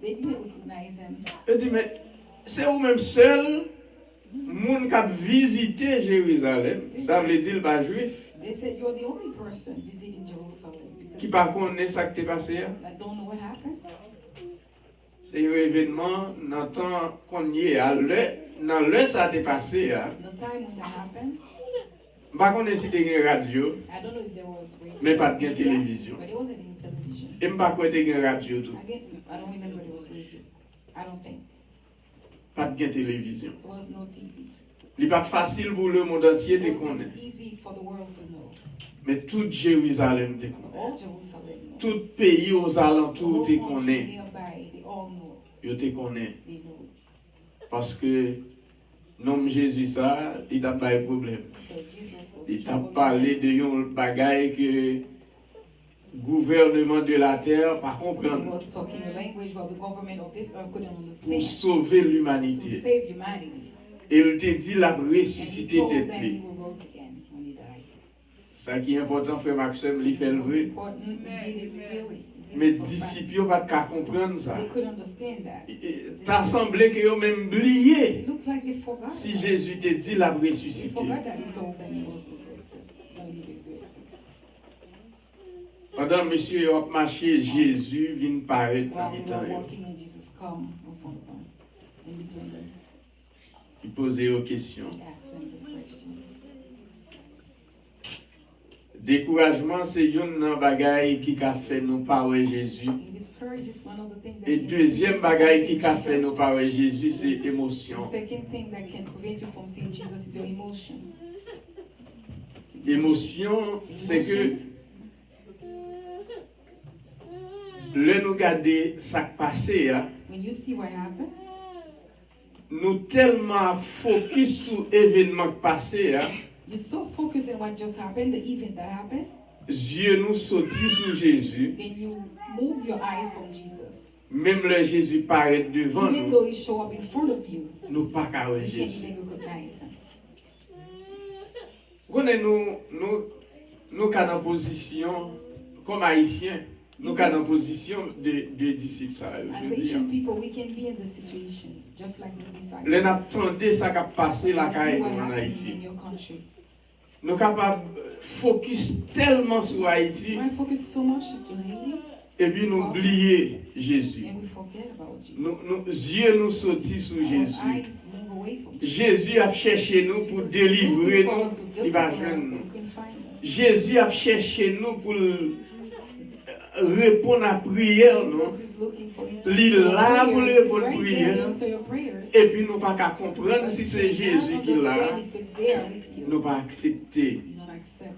[SPEAKER 2] They didn't recognize him.
[SPEAKER 1] Je dis mais c'est vous même seul moun qui a visité Jérusalem. Ça veut dire pas juif
[SPEAKER 2] They said you're the only person visiting Jerusalem
[SPEAKER 1] qui
[SPEAKER 2] because
[SPEAKER 1] pas connaît ça qui t'est passé. Hein.
[SPEAKER 2] that don't know what happened.
[SPEAKER 1] C'est un événement dans le temps qu'on y est. Dans le ça t'est passé. Hein.
[SPEAKER 2] The time when that happened,
[SPEAKER 1] Pas connaît si t'es une radio
[SPEAKER 2] I don't know if there was radio.
[SPEAKER 1] mais pas de
[SPEAKER 2] Yeah,
[SPEAKER 1] télévision.
[SPEAKER 2] but there wasn't any television.
[SPEAKER 1] Et pas connaît t'es une radio tout.
[SPEAKER 2] I don't remember there was radio. I don't think.
[SPEAKER 1] Pas de télévision.
[SPEAKER 2] There was no TV.
[SPEAKER 1] Il n'est pas facile pour le monde entier
[SPEAKER 2] It
[SPEAKER 1] de
[SPEAKER 2] wasn't
[SPEAKER 1] connaître.
[SPEAKER 2] easy for the world to know.
[SPEAKER 1] Mais tout Jérusalem te connaît.
[SPEAKER 2] All Jerusalem know.
[SPEAKER 1] Tout pays aux
[SPEAKER 2] The
[SPEAKER 1] alentours
[SPEAKER 2] whole
[SPEAKER 1] te
[SPEAKER 2] country
[SPEAKER 1] connaît.
[SPEAKER 2] nearby, they all know.
[SPEAKER 1] Yo te connaît.
[SPEAKER 2] They know.
[SPEAKER 1] Parce que nom Jésus ça, il t'a pas de problème.
[SPEAKER 2] Because Jesus was
[SPEAKER 1] Il t'a
[SPEAKER 2] troubled
[SPEAKER 1] parlé de yon bagaille que gouvernement de la terre pas
[SPEAKER 2] He
[SPEAKER 1] comprendre
[SPEAKER 2] was talking a language where the government of this earth couldn't
[SPEAKER 1] pour
[SPEAKER 2] understand.
[SPEAKER 1] sauver
[SPEAKER 2] To
[SPEAKER 1] l'humanité.
[SPEAKER 2] save humanity.
[SPEAKER 1] Et il te dit la
[SPEAKER 2] And he
[SPEAKER 1] ressuscité
[SPEAKER 2] told
[SPEAKER 1] tête
[SPEAKER 2] them
[SPEAKER 1] li.
[SPEAKER 2] he will rose again when he died.
[SPEAKER 1] Ça qui est important frère Maxime, il fait
[SPEAKER 2] It
[SPEAKER 1] le
[SPEAKER 2] was
[SPEAKER 1] vrai.
[SPEAKER 2] important. He did it really. He did
[SPEAKER 1] Mais
[SPEAKER 2] it for fact.
[SPEAKER 1] disciples pas qu'à comprendre ça.
[SPEAKER 2] They couldn't understand that.
[SPEAKER 1] T'as semblé que yo même oublié
[SPEAKER 2] It looks like they forgot.
[SPEAKER 1] si
[SPEAKER 2] that.
[SPEAKER 1] Jésus te dit la
[SPEAKER 2] They
[SPEAKER 1] ressuscité.
[SPEAKER 2] forgot that he told them he was resurrected. When he resurrected.
[SPEAKER 1] Pendant monsieur yo a marché, Jésus vient paraître
[SPEAKER 2] While
[SPEAKER 1] dans
[SPEAKER 2] they
[SPEAKER 1] le temps.
[SPEAKER 2] were walking and Jesus come in front of them. In between them.
[SPEAKER 1] Il posait aux questions.
[SPEAKER 2] He asked them this question.
[SPEAKER 1] Découragement, c'est une bagaille qui a fait nous parler Jésus.
[SPEAKER 2] He discourages one of the things that
[SPEAKER 1] Et
[SPEAKER 2] can
[SPEAKER 1] deuxième
[SPEAKER 2] prevent you
[SPEAKER 1] bagaille
[SPEAKER 2] from
[SPEAKER 1] qui a
[SPEAKER 2] seeing
[SPEAKER 1] fait nous
[SPEAKER 2] Jesus.
[SPEAKER 1] parler Jésus, c'est
[SPEAKER 2] The
[SPEAKER 1] émotion.
[SPEAKER 2] second thing that can prevent you from seeing Jesus is your emotion.
[SPEAKER 1] Émotion, c'est que le nous garder ça qui passé, hein,
[SPEAKER 2] When you see what happened,
[SPEAKER 1] nous tellement focus sur l'événement qui passé, hein,
[SPEAKER 2] you're so focused on what just happened, the event that happened,
[SPEAKER 1] yeux nous sortis sur Jésus,
[SPEAKER 2] then you move your eyes from Jesus.
[SPEAKER 1] même le Jésus paraît devant
[SPEAKER 2] Even
[SPEAKER 1] nous,
[SPEAKER 2] though he show up in front of you,
[SPEAKER 1] nous pas qu'à voir
[SPEAKER 2] you can't
[SPEAKER 1] Jésus.
[SPEAKER 2] even recognize him.
[SPEAKER 1] Nous sommes en position, comme haïtiens, nous sommes en position de disciples. Ça,
[SPEAKER 2] As
[SPEAKER 1] je veux dire.
[SPEAKER 2] Asian people, we can be in this situation, just like the disciples.
[SPEAKER 1] Les n'attendez ça qui a passé la
[SPEAKER 2] You
[SPEAKER 1] caille
[SPEAKER 2] know what
[SPEAKER 1] en
[SPEAKER 2] happened
[SPEAKER 1] Haïti.
[SPEAKER 2] in your country.
[SPEAKER 1] nous capables focus tellement sur Haïti
[SPEAKER 2] I focus so much to Haiti,
[SPEAKER 1] et puis nous oublier Jésus.
[SPEAKER 2] and we forget about Jesus.
[SPEAKER 1] Nos yeux nous sortis sur
[SPEAKER 2] Our
[SPEAKER 1] Jésus.
[SPEAKER 2] eyes move away from Jesus.
[SPEAKER 1] Jésus a cherché nous pour
[SPEAKER 2] Jesus
[SPEAKER 1] délivrer
[SPEAKER 2] looking for
[SPEAKER 1] nous,
[SPEAKER 2] us to
[SPEAKER 1] il va
[SPEAKER 2] deliver us,
[SPEAKER 1] joindre
[SPEAKER 2] but
[SPEAKER 1] nous.
[SPEAKER 2] he couldn't find us.
[SPEAKER 1] Jésus a cherché nous pour répondre à prière nous.
[SPEAKER 2] Jesus is looking for you to
[SPEAKER 1] Il
[SPEAKER 2] answer your
[SPEAKER 1] là pour
[SPEAKER 2] prayers. He's
[SPEAKER 1] répondre
[SPEAKER 2] right there
[SPEAKER 1] prière.
[SPEAKER 2] to answer your prayers.
[SPEAKER 1] Et puis nous pas qu'à comprendre
[SPEAKER 2] But
[SPEAKER 1] si
[SPEAKER 2] you
[SPEAKER 1] c'est
[SPEAKER 2] cannot
[SPEAKER 1] Jésus qui est là,
[SPEAKER 2] understand if it's there with you.
[SPEAKER 1] nous pas accepter
[SPEAKER 2] You don't accept.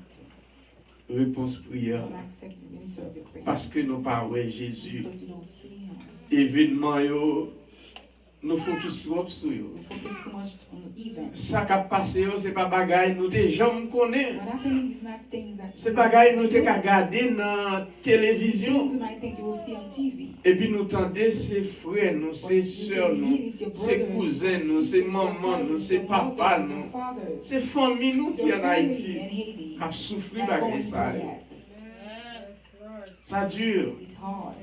[SPEAKER 1] réponse
[SPEAKER 2] You
[SPEAKER 1] prière
[SPEAKER 2] don't accept the answer of your prayers.
[SPEAKER 1] parce que nous pas ouais Jésus.
[SPEAKER 2] Because you don't see him.
[SPEAKER 1] Événement yo, nous focus trop sur yo.
[SPEAKER 2] We focus too much on the event.
[SPEAKER 1] Ça qui a passé yo, c'est pas bagaille nous te jamais connaît.
[SPEAKER 2] What happening is not things that
[SPEAKER 1] C'est bagaille nous te qu'à regarder dans télévision.
[SPEAKER 2] things you might think you will see on TV.
[SPEAKER 1] Et puis nous tendez ses frères, nous, ses sœurs, nous, ses cousins, nous, ses mamans, nous, ses papas, nous, ses familles, nous qui en Haïti, qui ont souffert de ça. Ça dure.
[SPEAKER 2] It's hard.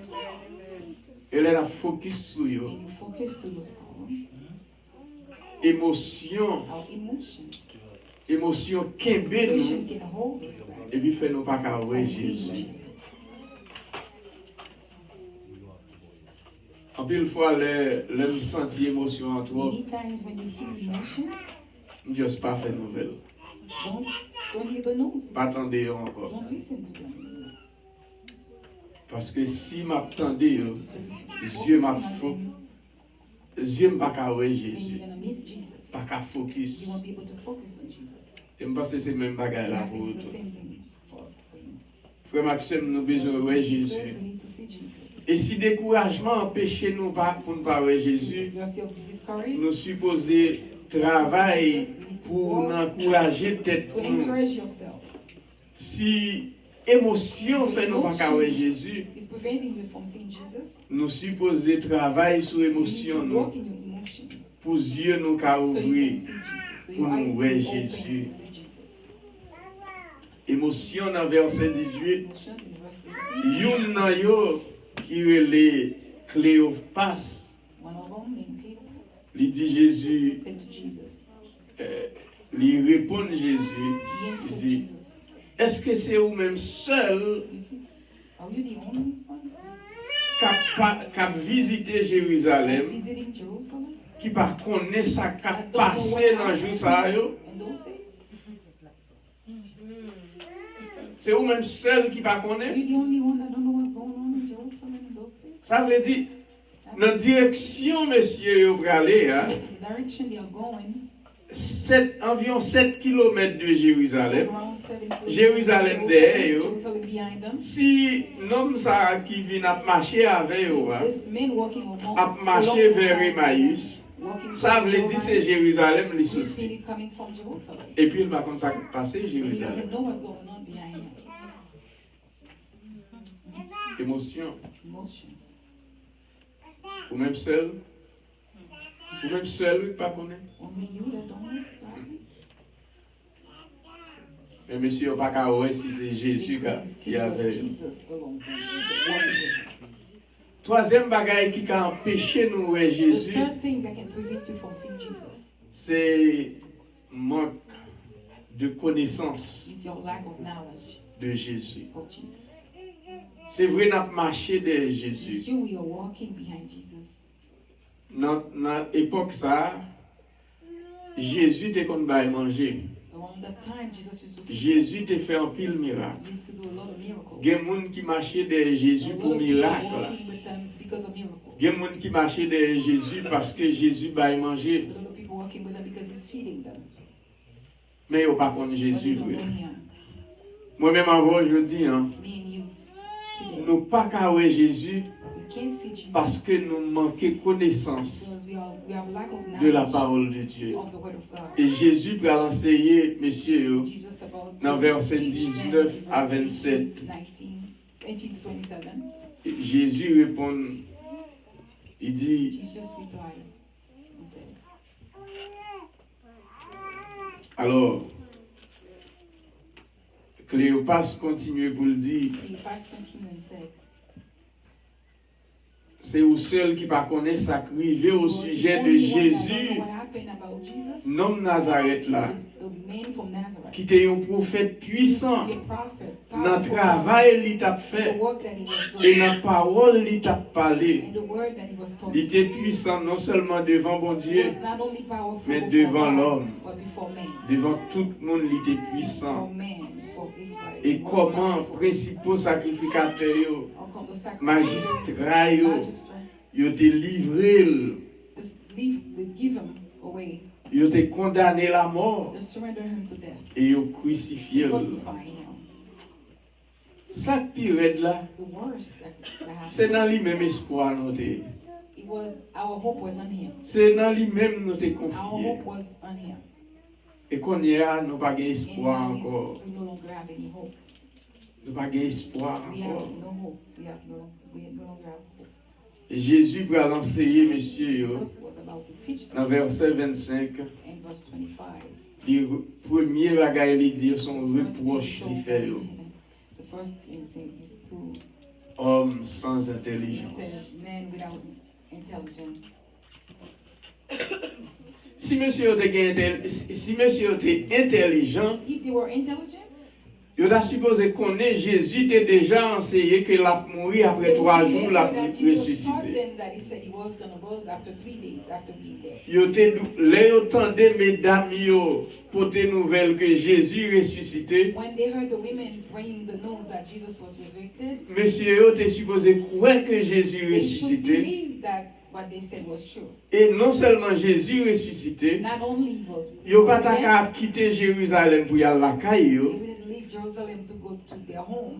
[SPEAKER 1] Et là, la focus sur eux.
[SPEAKER 2] And you focus to those problems.
[SPEAKER 1] Émotion,
[SPEAKER 2] Our emotions.
[SPEAKER 1] émotion kembe
[SPEAKER 2] Emotion
[SPEAKER 1] nous,
[SPEAKER 2] can hold us back.
[SPEAKER 1] et puis fait nous pas qu'à voir
[SPEAKER 2] from seeing
[SPEAKER 1] Jésus.
[SPEAKER 2] Jesus.
[SPEAKER 1] En pile fois, le senti émotion en toi,
[SPEAKER 2] Many times when you feel emotions,
[SPEAKER 1] je dis pas fait nouvelle.
[SPEAKER 2] don't hear the news.
[SPEAKER 1] Pas attendez encore.
[SPEAKER 2] Don't listen to them.
[SPEAKER 1] Parce que si m'attendais,
[SPEAKER 2] Because if
[SPEAKER 1] Dieu
[SPEAKER 2] you
[SPEAKER 1] m'a
[SPEAKER 2] focus
[SPEAKER 1] fou.
[SPEAKER 2] on them,
[SPEAKER 1] Dieu m'a pas voir
[SPEAKER 2] then
[SPEAKER 1] Jésus.
[SPEAKER 2] you're gonna miss Jesus.
[SPEAKER 1] Pas qu'à focus.
[SPEAKER 2] You won't be able to focus on Jesus.
[SPEAKER 1] Et je pense que c'est même bagaille
[SPEAKER 2] And
[SPEAKER 1] là
[SPEAKER 2] I
[SPEAKER 1] pour
[SPEAKER 2] think it's
[SPEAKER 1] tout.
[SPEAKER 2] the same thing for you.
[SPEAKER 1] Frère Maxime, nous besoin de voir
[SPEAKER 2] Sisters,
[SPEAKER 1] Jésus.
[SPEAKER 2] we need to see Jesus.
[SPEAKER 1] Et si découragement empêche nous pas pour ne pas voir Jésus,
[SPEAKER 2] If you are still discouraged,
[SPEAKER 1] nous supposons travailler pour nous encourager tête
[SPEAKER 2] to
[SPEAKER 1] nous.
[SPEAKER 2] encourage yourself.
[SPEAKER 1] Si émotion fait nous pas voir Jésus,
[SPEAKER 2] It's preventing you from seeing Jesus.
[SPEAKER 1] nous supposons travailler sur
[SPEAKER 2] You need
[SPEAKER 1] émotion
[SPEAKER 2] to
[SPEAKER 1] nous
[SPEAKER 2] walk in your emotions
[SPEAKER 1] pour yeux nous qu'à
[SPEAKER 2] so you can
[SPEAKER 1] ouvrir.
[SPEAKER 2] see Jesus. So
[SPEAKER 1] pour
[SPEAKER 2] your eyes
[SPEAKER 1] nous
[SPEAKER 2] can
[SPEAKER 1] voir
[SPEAKER 2] be
[SPEAKER 1] Jésus.
[SPEAKER 2] open to see Jesus.
[SPEAKER 1] Émotion dans verset 18,
[SPEAKER 2] Emotions in verse 18.
[SPEAKER 1] yon nan yo qui relait Cléopas,
[SPEAKER 2] One of them named Cleopas
[SPEAKER 1] il dit Jésus,
[SPEAKER 2] said to Jesus.
[SPEAKER 1] il répond Jésus,
[SPEAKER 2] He
[SPEAKER 1] il
[SPEAKER 2] answered
[SPEAKER 1] dit,
[SPEAKER 2] Jesus.
[SPEAKER 1] est-ce que c'est vous-même seul
[SPEAKER 2] You see, are you the only one
[SPEAKER 1] qui a visité Jérusalem,
[SPEAKER 2] visiting Jerusalem
[SPEAKER 1] qui pas connaît ça qui a passé dans le jour ça yo?
[SPEAKER 2] in those days?
[SPEAKER 1] C'est vous-même seul qui pas
[SPEAKER 2] Are
[SPEAKER 1] connaît?
[SPEAKER 2] you the only one that don't know what's going on in Jerusalem in those days?
[SPEAKER 1] Ça veut dire, dans la direction, monsieur, yo pralé, hein,
[SPEAKER 2] The direction they are going,
[SPEAKER 1] environ 7 km de Jérusalem.
[SPEAKER 2] around 7 kilometers
[SPEAKER 1] Jérusalem
[SPEAKER 2] from
[SPEAKER 1] derrière yo.
[SPEAKER 2] Jerusalem behind them.
[SPEAKER 1] Si l'homme ça qui vient à marcher avec eux, hein,
[SPEAKER 2] This man walking along,
[SPEAKER 1] à marcher vers Emmaüs,
[SPEAKER 2] walking
[SPEAKER 1] ça
[SPEAKER 2] from
[SPEAKER 1] veut dire c'est
[SPEAKER 2] Jerusalem,
[SPEAKER 1] Jérusalem les
[SPEAKER 2] which
[SPEAKER 1] sorti.
[SPEAKER 2] really coming from Jerusalem.
[SPEAKER 1] Et puis il va comme ça passer
[SPEAKER 2] And he
[SPEAKER 1] Jérusalem.
[SPEAKER 2] doesn't know what's going on behind him.
[SPEAKER 1] Émotion,
[SPEAKER 2] Emotions.
[SPEAKER 1] ou même seul, pas connaître.
[SPEAKER 2] Only you that don't know, right?
[SPEAKER 1] Mais monsieur, pas qu'à ouais si c'est Jésus
[SPEAKER 2] They couldn't see
[SPEAKER 1] qui
[SPEAKER 2] what
[SPEAKER 1] avait.
[SPEAKER 2] Jesus alone was walking with him.
[SPEAKER 1] Troisième bagaille qui a empêché nous voir
[SPEAKER 2] The
[SPEAKER 1] Jésus,
[SPEAKER 2] third thing that can prevent you from seeing Jesus
[SPEAKER 1] c'est manque de connaissance
[SPEAKER 2] is your lack of knowledge
[SPEAKER 1] de Jésus.
[SPEAKER 2] of Jesus.
[SPEAKER 1] C'est vrai, nous avons marché derrière
[SPEAKER 2] It's
[SPEAKER 1] Jésus.
[SPEAKER 2] you, we are walking behind Jesus.
[SPEAKER 1] Dans l'époque, ça, Jésus te kon bay manger.
[SPEAKER 2] Around that time, Jesus used to
[SPEAKER 1] Jésus te fait un pile miracle.
[SPEAKER 2] He used to do a lot of miracles.
[SPEAKER 1] Gen moun qui marchait derrière Jésus
[SPEAKER 2] A lot
[SPEAKER 1] pour
[SPEAKER 2] of people
[SPEAKER 1] miracle.
[SPEAKER 2] walking with them because of miracles.
[SPEAKER 1] Gen moun qui marchait derrière Jésus parce que Jésus bay manger.
[SPEAKER 2] A lot of people walking with them because he's feeding them.
[SPEAKER 1] Mais yo pas connaît
[SPEAKER 2] But they
[SPEAKER 1] Jésus
[SPEAKER 2] don't know
[SPEAKER 1] vrai.
[SPEAKER 2] him.
[SPEAKER 1] Moi-même avant je dis hein,
[SPEAKER 2] Me and you today,
[SPEAKER 1] nous pas ka ouais Jésus
[SPEAKER 2] we can't see Jesus
[SPEAKER 1] parce que nous manquons connaissance
[SPEAKER 2] because we have lack of
[SPEAKER 1] de la
[SPEAKER 2] knowledge
[SPEAKER 1] parole de Dieu.
[SPEAKER 2] of the word of God.
[SPEAKER 1] Et Jésus peut l'enseigner, messieurs, yo,
[SPEAKER 2] Jesus about
[SPEAKER 1] dans
[SPEAKER 2] to
[SPEAKER 1] verset
[SPEAKER 2] teach them
[SPEAKER 1] 19
[SPEAKER 2] in
[SPEAKER 1] à
[SPEAKER 2] verse
[SPEAKER 1] 27.
[SPEAKER 2] 18 to 27.
[SPEAKER 1] Et Jésus répond, il dit,
[SPEAKER 2] Jesus replied and said,
[SPEAKER 1] alors, Cléopas continue pour le dire,
[SPEAKER 2] Cleopas continued and said,
[SPEAKER 1] c'est vous seul qui pas connaît ça crivé au sujet de Jésus, nom Nazareth là, qui était un prophète puissant dans le travail qu'il t'a fait et dans la parole qu'il t'a parlé. Il était puissant non seulement devant bon Dieu, mais devant l'homme. Devant tout le monde, il était puissant. Et comment principaux sacrificateurs, magistrats, ils ont été livrés, ils ont été condamnés à la mort et ils ont crucifié. Ça pire là, c'est dans lui-même espoir noté. C'est dans lui-même nous te confié. Et qu'on y a, nous pas d'espoir encore. Nous pas d'espoir encore. Et Jésus va l'enseigner, monsieur, dans verset 25. Le premier bagage, il dit son reproche, il fait. Homme sans intelligence. Si monsieur était intelligent, il a supposé qu'on ait Jésus t'a déjà enseigné qu'il a mouru après 3 jours, il a ressuscité. Il entendait mesdames pour des nouvelles que Jésus ressuscité. Monsieur était supposé croire que Jésus ressuscité. Et non seulement Jésus ressuscité, il n'a pas quitté Jérusalem pour y aller à la caille.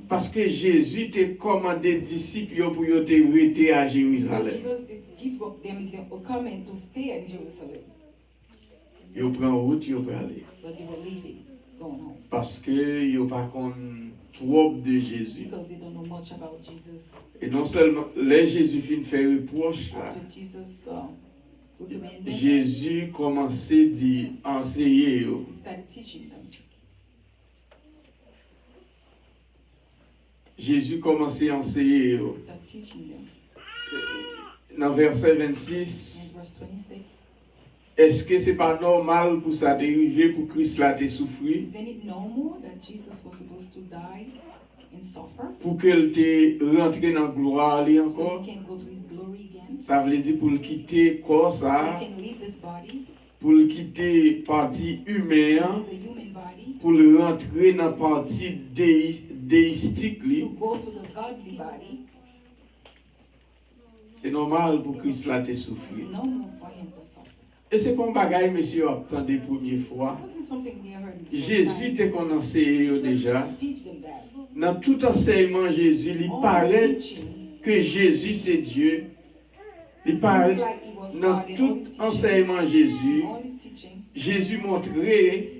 [SPEAKER 1] Parce que Jésus t'a commandé aux disciples pour y rester à Jérusalem. Ils prennent route, ils peuvent aller. Parce qu'ils n'ont pas trop de Jésus. Et non seulement, les Jésus fin fait reproche là. Jésus commençait à enseigner. Jésus commençait à enseigner. Dans verset 26, est-ce que c'est pas normal pour ça t'arriver pour Christ là te souffrir? Pour qu'elle te rentre dans la gloire encore. Ça veut dire pour le quitter corps ça, pour le quitter partie humaine, pour le rentrer dans la partie déistique. C'est normal pour Christ là te souffrir. Et c'est pas un bagage, monsieur, attendez première fois. Jésus t'a commencé déjà. Dans tout enseignement Jésus, il paraît que Jésus c'est Dieu. Il paraît dans tout enseignement Jésus, Jésus montrait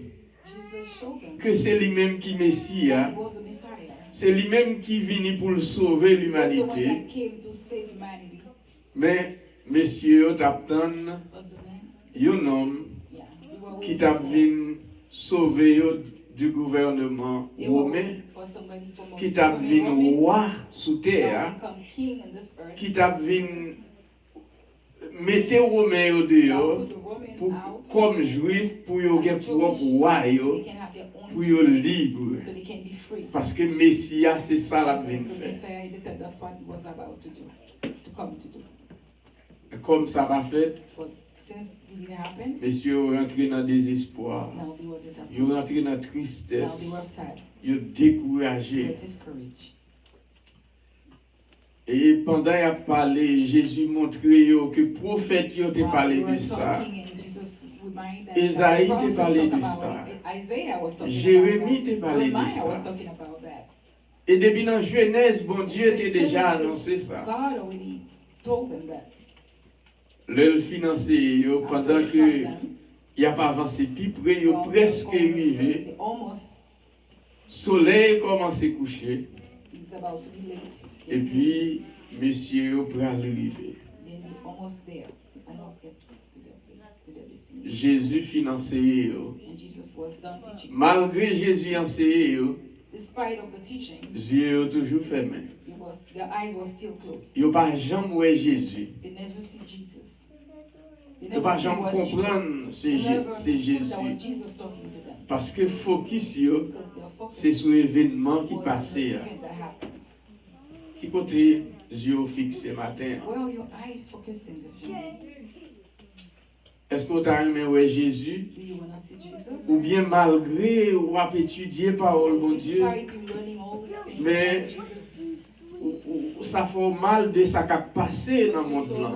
[SPEAKER 1] que c'est lui-même qui est Messie. C'est lui-même qui vient pour sauver l'humanité. Mais, messieurs, t'attendent un homme qui t'a venu sauver du gouvernement romain, qui t'a venu roi sous terre, qui t'a venu mettre romain au dehors comme juif pour y avoir propre roi, pour y être libre. Parce que Messia, c'est ça la venu faire. Comme ça va faire, messieurs rentré dans le désespoir, ils sont rentrés dans la tristesse, ils sont découragés. Et pendant qu'il a parlé, Jésus montrait que le prophète a parlé de ça. Isaïe t'a parlé de ça. Jérémie t'a parlé de ça. Et depuis dans Genèse, bon Dieu t'a déjà annoncé ça. Le financier, pendant que il n'y a pas avancé plus près, il est presque arrivé. Soleil commence à coucher. Et puis, monsieur, pour arriver. Jésus finançait. Malgré Jésus enseigné,
[SPEAKER 2] Despite of the teaching,
[SPEAKER 1] yeux toujours fermés.
[SPEAKER 2] Their eyes were still closed.
[SPEAKER 1] Ils n'ont pas jamais vu Jésus.
[SPEAKER 2] They never see Jesus. They
[SPEAKER 1] Ils n'ont pas jamais comprendre c'est Jésus. Parce que focus c'est sur l'événement qui passait. Qui côté yeux fixés matin? Est-ce que tu as aimé Jésus? Ou bien malgré ou à étudier parole bon Dieu, mais ça fait mal de ça qui a passé dans le monde là.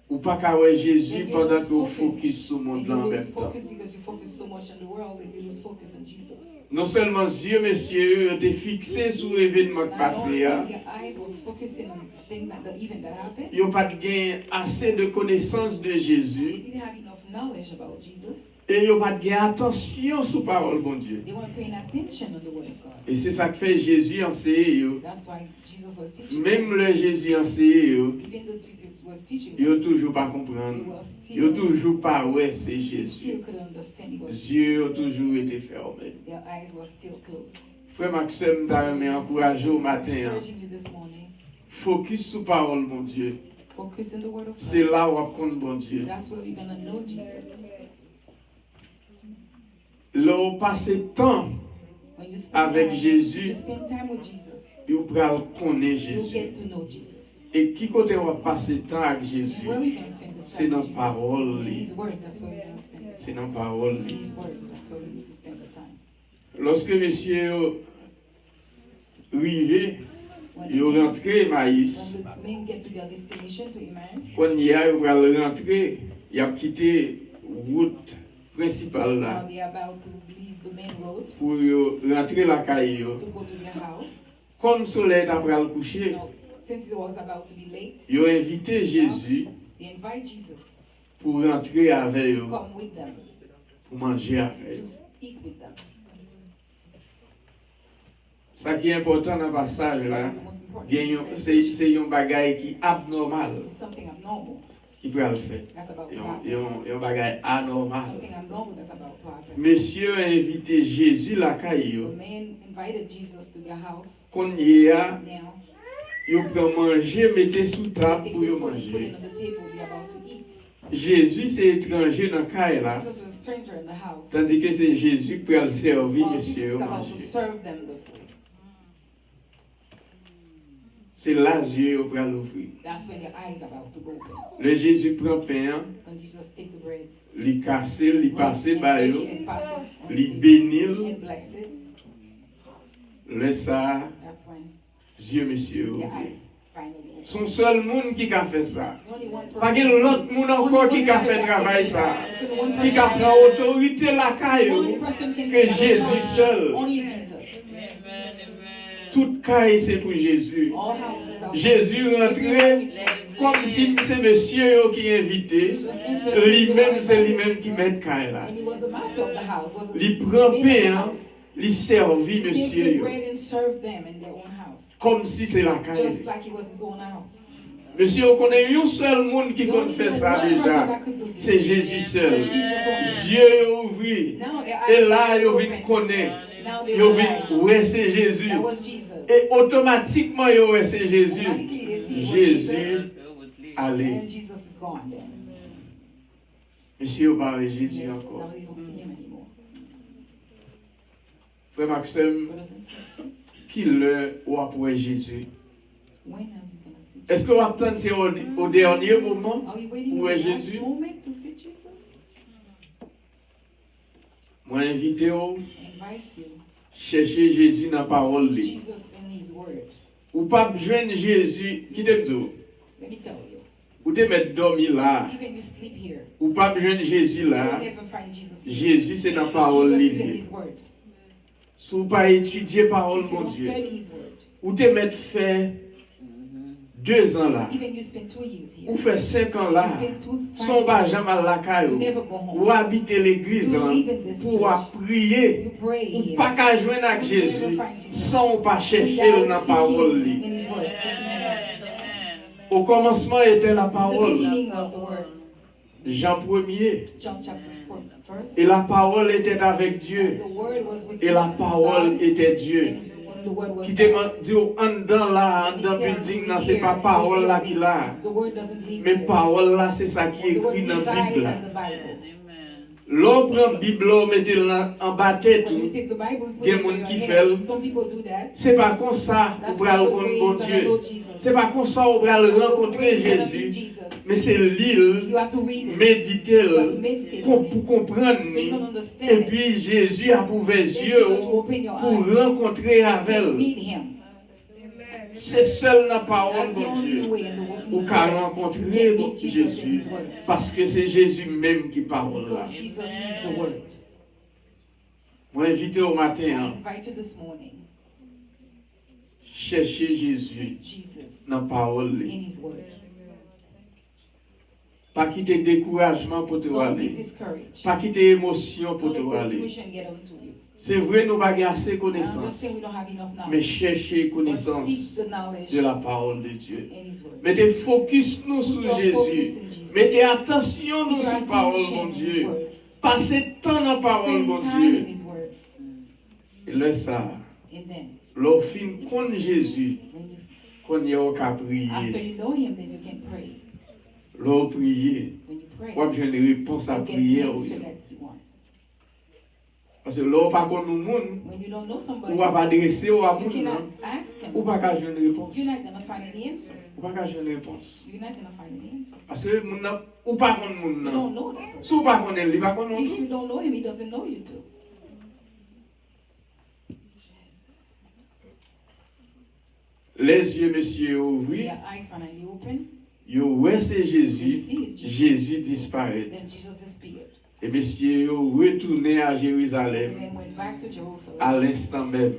[SPEAKER 1] Ou pas qu'à voir Jésus pendant que vous focus sur le monde là en même temps. Non seulement Dieu, messieurs, était fixé sur l'événement passé. Ils n'ont pas assez de connaissances de Jésus. Et ils n'ont pas attention sur la parole de Dieu. Et c'est ça que fait Jésus enseigner. Même le Jésus enseigner, ils n'ont toujours pas comprendre. Ils n'ont toujours pas ouais c'est Jésus. Dieu a toujours été fermé. Frère Maxime t'a encouragé au matin. Focus sur la parole de Dieu. C'est là où on compte bon Dieu. Là où passer temps avec Jésus, vous pouvez connaître Jésus. Et qui côté on va passer temps avec Jésus? C'est dans la parole. C'est dans la parole. Lorsque monsieur arrivé, il est rentré Maïs. Quand il est rentré, il a quitté la route principale là pour rentrer la caille. Comme le soleil est après le coucher, ils ont invité Jésus pour rentrer avec eux, pour manger avec eux. Ce qui est important dans le passage là, c'est un bagage qui est abnormal qui peut le faire. Un bagage anormal. Monsieur a invité Jésus la caille. Quand il y a, il peut manger, mettez sous table pour manger. Jésus c'est étranger dans la caille là. Tandis que c'est Jésus qui peut le servir, monsieur, manger. C'est là que Dieu va l'ouvrir. Le Jésus prend pain, il casse, il passe, il bénit, laisse ça, Dieu monsieur ouvrir. Son seul monde qui a fait ça. Pas que l'autre monde encore qui a fait travail ça. Qui a pris autorité la caille que Jésus seul. Toute caille c'est pour Jésus. Jésus rentrait comme si c'est monsieur qui est invité. Lui-même c'est lui-même qui met caille là. Il prend pain, il servit monsieur. Comme si c'est la caille. Monsieur, on connaît un seul monde qui fait ça déjà. C'est Jésus seul. Dieu ouvrit. Et là, il vient connaître. Il vient ouais, c'est Jésus. Et automatiquement, il ouais, c'est Jésus. Jésus, allez. Monsieur, on parle de Jésus encore. Frère Maxime, qui le ou après Jésus? Est-ce que vous attendez au dernier moment pour Jésus? Moi, invite vous chercher Jésus dans la parole. Ou pas besoin de Jésus, qui te dit? Ou te mettre dormir là. Ou pas besoin de Jésus là. Jésus, c'est dans la parole. Si vous pas étudier parole de Dieu, ou te mettre faire 2 ans là, ou faire 5 ans là, sans pas jamais la caillou, ou habiter l'église pour prier, ou pas qu'à joindre avec Jésus, sans pas chercher dans la parole. Au commencement était la parole. Jean 1er.
[SPEAKER 2] John chapter 1.
[SPEAKER 1] Et la parole était avec Dieu.
[SPEAKER 2] The word was with
[SPEAKER 1] Et la
[SPEAKER 2] Jesus,
[SPEAKER 1] parole
[SPEAKER 2] God,
[SPEAKER 1] était Dieu.
[SPEAKER 2] and the word was
[SPEAKER 1] Qui te
[SPEAKER 2] God.
[SPEAKER 1] dit en dedans là, en
[SPEAKER 2] And he
[SPEAKER 1] dedans
[SPEAKER 2] tells
[SPEAKER 1] building
[SPEAKER 2] you
[SPEAKER 1] là,
[SPEAKER 2] here,
[SPEAKER 1] c'est pas
[SPEAKER 2] in
[SPEAKER 1] parole
[SPEAKER 2] this
[SPEAKER 1] là
[SPEAKER 2] building,
[SPEAKER 1] qu'il a.
[SPEAKER 2] the word doesn't live
[SPEAKER 1] Mais
[SPEAKER 2] here.
[SPEAKER 1] parole là, c'est ça qui est
[SPEAKER 2] The word
[SPEAKER 1] écrit dans la
[SPEAKER 2] resides
[SPEAKER 1] Bible.
[SPEAKER 2] in the Bible.
[SPEAKER 1] L'on prend la Bible, on met en bas tête.
[SPEAKER 2] When we take the Bible, we put
[SPEAKER 1] Il y a
[SPEAKER 2] it
[SPEAKER 1] des
[SPEAKER 2] over
[SPEAKER 1] gens
[SPEAKER 2] your
[SPEAKER 1] qui
[SPEAKER 2] head.
[SPEAKER 1] font.
[SPEAKER 2] Some people do that.
[SPEAKER 1] C'est pas comme ça
[SPEAKER 2] That's
[SPEAKER 1] qu'on va
[SPEAKER 2] not the
[SPEAKER 1] rencontrer
[SPEAKER 2] way
[SPEAKER 1] bon
[SPEAKER 2] you're gonna
[SPEAKER 1] Dieu.
[SPEAKER 2] know Jesus.
[SPEAKER 1] C'est pas comme ça qu'on va rencontrer
[SPEAKER 2] You're gonna meet
[SPEAKER 1] Jésus.
[SPEAKER 2] Jesus.
[SPEAKER 1] Mais c'est l'île,
[SPEAKER 2] You have to read it.
[SPEAKER 1] méditer
[SPEAKER 2] You have to meditate on it.
[SPEAKER 1] pour comprendre.
[SPEAKER 2] So you can understand
[SPEAKER 1] Et
[SPEAKER 2] it.
[SPEAKER 1] puis Jésus a ouvert les
[SPEAKER 2] Then
[SPEAKER 1] yeux
[SPEAKER 2] Jesus will open your
[SPEAKER 1] pour
[SPEAKER 2] eyes
[SPEAKER 1] rencontrer avec
[SPEAKER 2] and
[SPEAKER 1] elle.
[SPEAKER 2] meet him.
[SPEAKER 1] C'est seul la parole
[SPEAKER 2] That's the
[SPEAKER 1] de
[SPEAKER 2] only
[SPEAKER 1] Dieu.
[SPEAKER 2] way in the
[SPEAKER 1] Pour
[SPEAKER 2] His
[SPEAKER 1] qu'à
[SPEAKER 2] word.
[SPEAKER 1] rencontrer
[SPEAKER 2] You can meet Jesus in
[SPEAKER 1] Jésus.
[SPEAKER 2] His word.
[SPEAKER 1] Parce que c'est Jésus même qui parle là.
[SPEAKER 2] Because Jesus is the word.
[SPEAKER 1] Moi, invité au matin,
[SPEAKER 2] I
[SPEAKER 1] hein,
[SPEAKER 2] invite you this morning.
[SPEAKER 1] chercher Jésus
[SPEAKER 2] Seek Jesus
[SPEAKER 1] dans la parole.
[SPEAKER 2] in His word.
[SPEAKER 1] Pas quitter découragement pour te
[SPEAKER 2] Don't be
[SPEAKER 1] aller.
[SPEAKER 2] discouraged.
[SPEAKER 1] Pas quitter émotion pour
[SPEAKER 2] Don't
[SPEAKER 1] te
[SPEAKER 2] let the
[SPEAKER 1] aller.
[SPEAKER 2] emotion get onto you.
[SPEAKER 1] C'est vrai, nous n'avons pas assez de
[SPEAKER 2] I
[SPEAKER 1] connaissances.
[SPEAKER 2] understand we don't have enough
[SPEAKER 1] Mais
[SPEAKER 2] knowledge.
[SPEAKER 1] chercher
[SPEAKER 2] But
[SPEAKER 1] connaissance
[SPEAKER 2] seek the knowledge
[SPEAKER 1] de la parole de Dieu.
[SPEAKER 2] in His word.
[SPEAKER 1] Mettez focus nous sur
[SPEAKER 2] Put your
[SPEAKER 1] Jésus.
[SPEAKER 2] focus in Jesus.
[SPEAKER 1] Mettez attention nous
[SPEAKER 2] Put your
[SPEAKER 1] sur la parole
[SPEAKER 2] attention
[SPEAKER 1] de
[SPEAKER 2] in His
[SPEAKER 1] Dieu.
[SPEAKER 2] word.
[SPEAKER 1] Passez temps dans la parole
[SPEAKER 2] Spend
[SPEAKER 1] de
[SPEAKER 2] time in
[SPEAKER 1] Dieu.
[SPEAKER 2] His word.
[SPEAKER 1] Et là, ça,
[SPEAKER 2] And then,
[SPEAKER 1] l'offre contre Jésus,
[SPEAKER 2] when you,
[SPEAKER 1] qu'on y a qu'à
[SPEAKER 2] after
[SPEAKER 1] prier.
[SPEAKER 2] you know Him, then you can pray.
[SPEAKER 1] L'on prier.
[SPEAKER 2] When you pray,
[SPEAKER 1] Ou bien une réponse à
[SPEAKER 2] you get
[SPEAKER 1] prière.
[SPEAKER 2] the answer that you want.
[SPEAKER 1] Parce que l'on pas qu'on nous monde,
[SPEAKER 2] When you don't know somebody,
[SPEAKER 1] ou va pas adresser au
[SPEAKER 2] you
[SPEAKER 1] monde,
[SPEAKER 2] cannot ask
[SPEAKER 1] ou
[SPEAKER 2] Him.
[SPEAKER 1] pas qu'à jouer une réponse.
[SPEAKER 2] You're not going to find any answer.
[SPEAKER 1] Ou pas qu'à jouer une réponse.
[SPEAKER 2] You're not going to find any answer.
[SPEAKER 1] Parce que moun nan, ou pas qu'on moun
[SPEAKER 2] You
[SPEAKER 1] nan.
[SPEAKER 2] don't know that person.
[SPEAKER 1] Si ou pas qu'on elle, il pas qu'on nous
[SPEAKER 2] If
[SPEAKER 1] tout.
[SPEAKER 2] you don't know Him, He doesn't know you too.
[SPEAKER 1] Les yeux, monsieur, ouvrés.
[SPEAKER 2] Your eyes finally open,
[SPEAKER 1] Yo, ouais, c'est Jésus.
[SPEAKER 2] He sees Jesus.
[SPEAKER 1] Jésus disparaît.
[SPEAKER 2] Then Jesus disappeared.
[SPEAKER 1] Et monsieur, yo retourné à
[SPEAKER 2] The
[SPEAKER 1] Jérusalem
[SPEAKER 2] men went back to Jerusalem.
[SPEAKER 1] à l'instant même.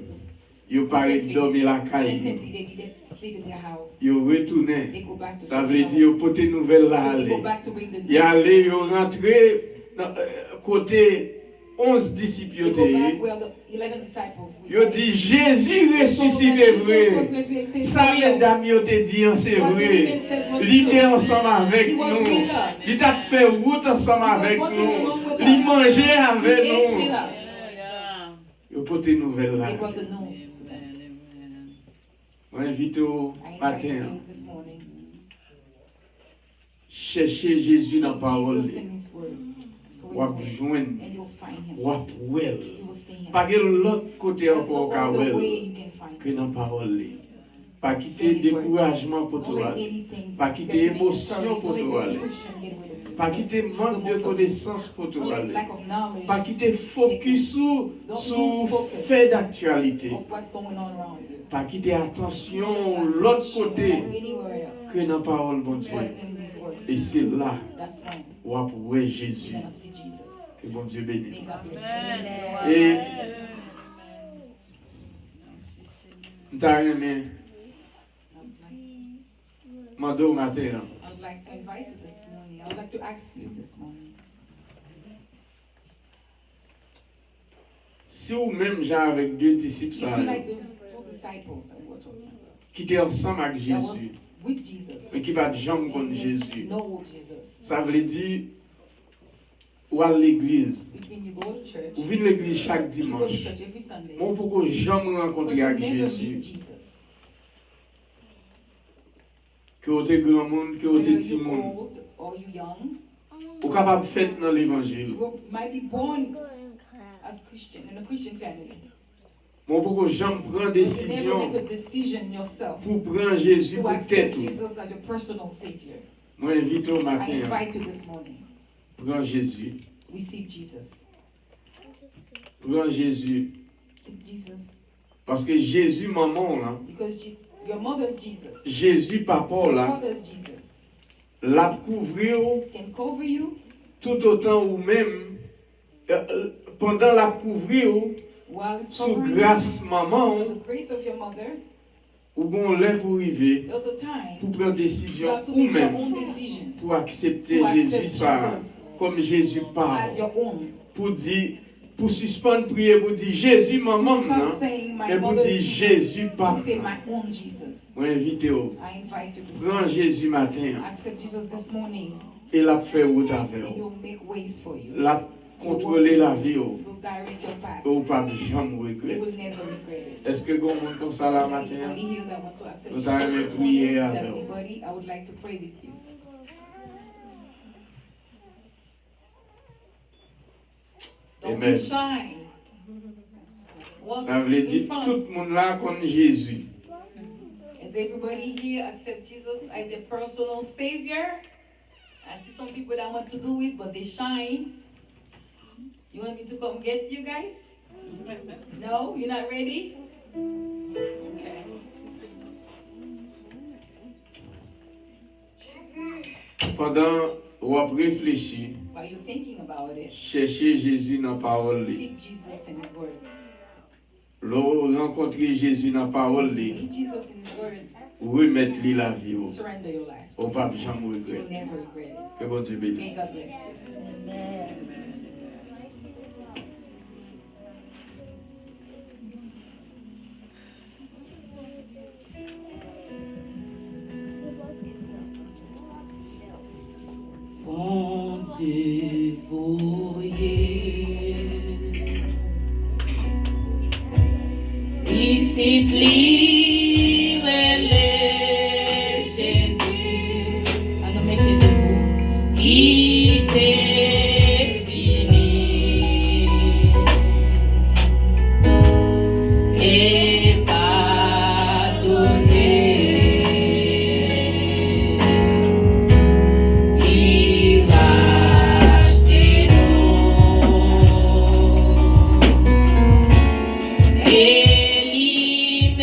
[SPEAKER 1] Yo paraît dormir la caille.
[SPEAKER 2] Instantly, they didn't live in their house.
[SPEAKER 1] Yo retourné.
[SPEAKER 2] They go back to
[SPEAKER 1] Ça veut
[SPEAKER 2] Jerusalem.
[SPEAKER 1] dire yo pote nouvelle là
[SPEAKER 2] So they go
[SPEAKER 1] aller.
[SPEAKER 2] back to bring the
[SPEAKER 1] Y aller yo rentré dans côté 11 disciples yo
[SPEAKER 2] They go back
[SPEAKER 1] te.
[SPEAKER 2] where the 11 disciples were.
[SPEAKER 1] Yo dit Jésus ressuscité vrai. Ça mesdames yo te dit c'est vrai. Il était ensemble avec nous. Il a fait route ensemble avec nous. Il mangeait avec nous. Yo pote nouvelle là.
[SPEAKER 2] They brought the news to them.
[SPEAKER 1] On invite au
[SPEAKER 2] I invite
[SPEAKER 1] matin.
[SPEAKER 2] you this morning.
[SPEAKER 1] Chercher Jésus dans la
[SPEAKER 2] Seek
[SPEAKER 1] parole.
[SPEAKER 2] Jesus in His word. To His
[SPEAKER 1] Ou
[SPEAKER 2] word.
[SPEAKER 1] joindre.
[SPEAKER 2] And you'll find Him.
[SPEAKER 1] Ou well.
[SPEAKER 2] You will see Him.
[SPEAKER 1] Pas que l'autre côté
[SPEAKER 2] There's
[SPEAKER 1] encore
[SPEAKER 2] no
[SPEAKER 1] qu'à
[SPEAKER 2] other way
[SPEAKER 1] well
[SPEAKER 2] you can find
[SPEAKER 1] que
[SPEAKER 2] Him.
[SPEAKER 1] dans la parole. Pas quitter découragement pour
[SPEAKER 2] Don't let
[SPEAKER 1] toi.
[SPEAKER 2] anything
[SPEAKER 1] Pas quitter
[SPEAKER 2] get you
[SPEAKER 1] émotion
[SPEAKER 2] discouraged.
[SPEAKER 1] pour
[SPEAKER 2] Don't let
[SPEAKER 1] toi.
[SPEAKER 2] your emotion get rid of you.
[SPEAKER 1] Pas quitter manque de connaissances pour
[SPEAKER 2] Don't
[SPEAKER 1] toi.
[SPEAKER 2] let lack of knowledge
[SPEAKER 1] Pas quitter focus sur
[SPEAKER 2] lose focus
[SPEAKER 1] fait d'actualité.
[SPEAKER 2] of what's going on around you.
[SPEAKER 1] Pas quitter attention
[SPEAKER 2] Don't let
[SPEAKER 1] l'autre
[SPEAKER 2] attention
[SPEAKER 1] côté
[SPEAKER 2] anywhere else
[SPEAKER 1] que dans la parole bon Dieu.
[SPEAKER 2] but in His word.
[SPEAKER 1] Et c'est là
[SPEAKER 2] That's when
[SPEAKER 1] où on pourrait
[SPEAKER 2] you're
[SPEAKER 1] Jésus.
[SPEAKER 2] gonna see Jesus.
[SPEAKER 1] Que bon Dieu bénisse.
[SPEAKER 2] May God bless you.
[SPEAKER 1] Et d'ailleurs, Mando matin.
[SPEAKER 2] I would like to invite you this morning. I would like to ask you this morning.
[SPEAKER 1] Si ou même j'ai avec deux disciples
[SPEAKER 2] If
[SPEAKER 1] ça,
[SPEAKER 2] you like those two disciples that we were talking about,
[SPEAKER 1] qui étaient ensemble avec
[SPEAKER 2] that was
[SPEAKER 1] Jésus,
[SPEAKER 2] with Jesus,
[SPEAKER 1] mais qui pas de jambes
[SPEAKER 2] and
[SPEAKER 1] contre
[SPEAKER 2] you
[SPEAKER 1] Jésus,
[SPEAKER 2] know Jesus.
[SPEAKER 1] ça veut dire ou à l'église,
[SPEAKER 2] Between you go to church,
[SPEAKER 1] ou venir à l'église chaque
[SPEAKER 2] you go to
[SPEAKER 1] dimanche.
[SPEAKER 2] church every Sunday,
[SPEAKER 1] Bon, pourquoi jamais
[SPEAKER 2] but
[SPEAKER 1] rencontrer
[SPEAKER 2] you
[SPEAKER 1] avec
[SPEAKER 2] never meet
[SPEAKER 1] Jésus?
[SPEAKER 2] Jesus.
[SPEAKER 1] Que vous êtes grand monde, que vous
[SPEAKER 2] Whether
[SPEAKER 1] êtes petit
[SPEAKER 2] you
[SPEAKER 1] monde,
[SPEAKER 2] old or you young,
[SPEAKER 1] vous êtes capable de faire dans l'évangile.
[SPEAKER 2] might be born as Christian in a Christian family.
[SPEAKER 1] Bon, pourquoi jamais prendre
[SPEAKER 2] But you never make a
[SPEAKER 1] décision
[SPEAKER 2] decision yourself
[SPEAKER 1] pour prendre Jésus
[SPEAKER 2] to
[SPEAKER 1] pour
[SPEAKER 2] accept
[SPEAKER 1] tête.
[SPEAKER 2] Jesus as your personal Savior.
[SPEAKER 1] Moi, invite au
[SPEAKER 2] I
[SPEAKER 1] matin,
[SPEAKER 2] invite you this morning.
[SPEAKER 1] prends Jésus.
[SPEAKER 2] Receive Jesus.
[SPEAKER 1] Prends Jésus.
[SPEAKER 2] Take Jesus.
[SPEAKER 1] Parce que Jésus, maman, là,
[SPEAKER 2] Because your mother's Jesus.
[SPEAKER 1] Jésus, papa,
[SPEAKER 2] Your
[SPEAKER 1] là,
[SPEAKER 2] father's Jesus.
[SPEAKER 1] l'a couvrir
[SPEAKER 2] Can cover you
[SPEAKER 1] tout autant ou même pendant la couvrir
[SPEAKER 2] while it's
[SPEAKER 1] sous
[SPEAKER 2] covering
[SPEAKER 1] grâce
[SPEAKER 2] you.
[SPEAKER 1] maman
[SPEAKER 2] By the grace of your mother,
[SPEAKER 1] ou bon l'air pour arriver
[SPEAKER 2] there's a time
[SPEAKER 1] pour prendre
[SPEAKER 2] you
[SPEAKER 1] décision
[SPEAKER 2] have to
[SPEAKER 1] ou
[SPEAKER 2] make your
[SPEAKER 1] même
[SPEAKER 2] own decision
[SPEAKER 1] pour accepter
[SPEAKER 2] to
[SPEAKER 1] Jésus
[SPEAKER 2] accept
[SPEAKER 1] ça
[SPEAKER 2] Jesus
[SPEAKER 1] comme Jésus parle
[SPEAKER 2] as your own.
[SPEAKER 1] pour dire pour suspendre prier pour dire Jésus maman
[SPEAKER 2] To
[SPEAKER 1] non
[SPEAKER 2] stop saying my
[SPEAKER 1] et pour
[SPEAKER 2] mother's
[SPEAKER 1] dire
[SPEAKER 2] Jesus,
[SPEAKER 1] Jésus
[SPEAKER 2] to
[SPEAKER 1] parle.
[SPEAKER 2] say my own Jesus.
[SPEAKER 1] Moi invite au
[SPEAKER 2] I invite you this
[SPEAKER 1] prends
[SPEAKER 2] morning.
[SPEAKER 1] Jésus matin
[SPEAKER 2] Accept Jesus this morning.
[SPEAKER 1] Et l'a fait route avec
[SPEAKER 2] and
[SPEAKER 1] vous.
[SPEAKER 2] He'll make ways for you.
[SPEAKER 1] L'a contrôler la vie.
[SPEAKER 2] Will direct your path.
[SPEAKER 1] Ou pas jamais
[SPEAKER 2] You
[SPEAKER 1] regret.
[SPEAKER 2] will never regret it.
[SPEAKER 1] Est-ce que vous monde comme ça la matin?
[SPEAKER 2] Anybody here that want to accept
[SPEAKER 1] Nous
[SPEAKER 2] Jesus
[SPEAKER 1] allons
[SPEAKER 2] this
[SPEAKER 1] prier
[SPEAKER 2] morning?
[SPEAKER 1] avec
[SPEAKER 2] Tell
[SPEAKER 1] vous.
[SPEAKER 2] anybody, I would like to pray with you. Don't
[SPEAKER 1] Amen.
[SPEAKER 2] be shy. Walk
[SPEAKER 1] Ça veut
[SPEAKER 2] in
[SPEAKER 1] dire
[SPEAKER 2] front.
[SPEAKER 1] tout le monde là comme Jésus.
[SPEAKER 2] Has everybody here accept Jesus as their personal savior? I see some people that want to do it, but they shy. You want me to come get you guys? No, you're not ready? Okay.
[SPEAKER 1] Pendant vous réfléchissez,
[SPEAKER 2] While you're thinking about it,
[SPEAKER 1] cherchez Jésus dans la parole.
[SPEAKER 2] seek Jesus in His Word.
[SPEAKER 1] Lorsque rencontrez Jésus dans la parole,
[SPEAKER 2] Meet Jesus in His Word.
[SPEAKER 1] remettez la vie.
[SPEAKER 2] Surrender your life.
[SPEAKER 1] Au pas jamais
[SPEAKER 2] You will
[SPEAKER 1] regret.
[SPEAKER 2] never regret it.
[SPEAKER 1] Que bon Dieu bénisse.
[SPEAKER 2] May God bless you. Bon Dieu voyez, ici lire les Jésus, à nous mettre debout, qui t'est fini et pardonné. Ele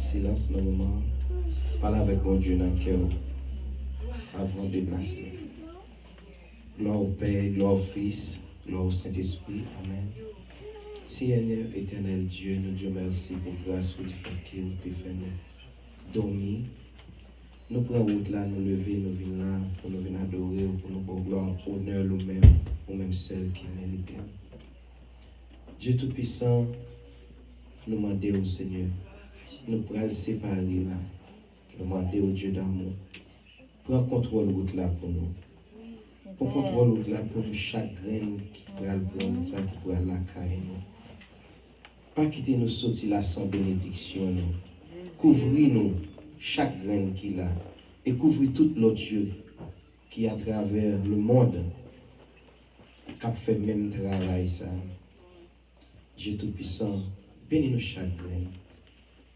[SPEAKER 3] silence dans le moment. Parle avec bon Dieu dans le cœur avant de déplacer. Gloire au Père, gloire au Fils, gloire au Saint-Esprit. Amen. Seigneur éternel Dieu, nous Dieu merci pour grâce ou fait que vous te fait nous dormir. Nous prenons route là, nous lever, nous venons là pour nous venir adorer, pour nous pour gloire, honneur nous-mêmes, ou même celle qui mérite. Dieu Tout-Puissant, nous demandons au Seigneur, nous pourrons le séparer là, nous demandons au Dieu d'amour, prends contrôle route là pour nous. Pour contrôle route là pour nous, chaque graine qui pourra le prendre, ça qui pourra la cailler nous. Pas quitter nous sortir là sans bénédiction, nous. Couvrir-nous chaque graine qu'il a et couvrir tout l'autre Dieu qui à travers le monde a fait même travail ça. Dieu Tout-Puissant, bénis-nous chaque graine.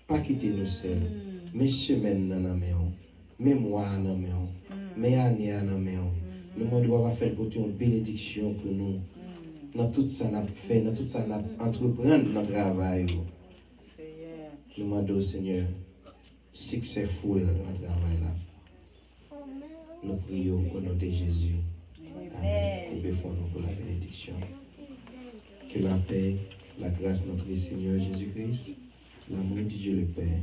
[SPEAKER 3] Pas quitter nous seuls, mais semaine dans la main, mais mois dans la main, mais année dans la main. Nous devons faire pour une bénédiction pour nous. Dans tout ça n'a fait, dans tout ça n'a entreprendre notre travail. Nous demandons au Seigneur, successful dans notre travail là. Nous prions au nom de Jésus. Amen. Courbez-nous pour la bénédiction. Que la paix, la grâce de notre Seigneur Jésus-Christ, l'amour de Dieu le Père,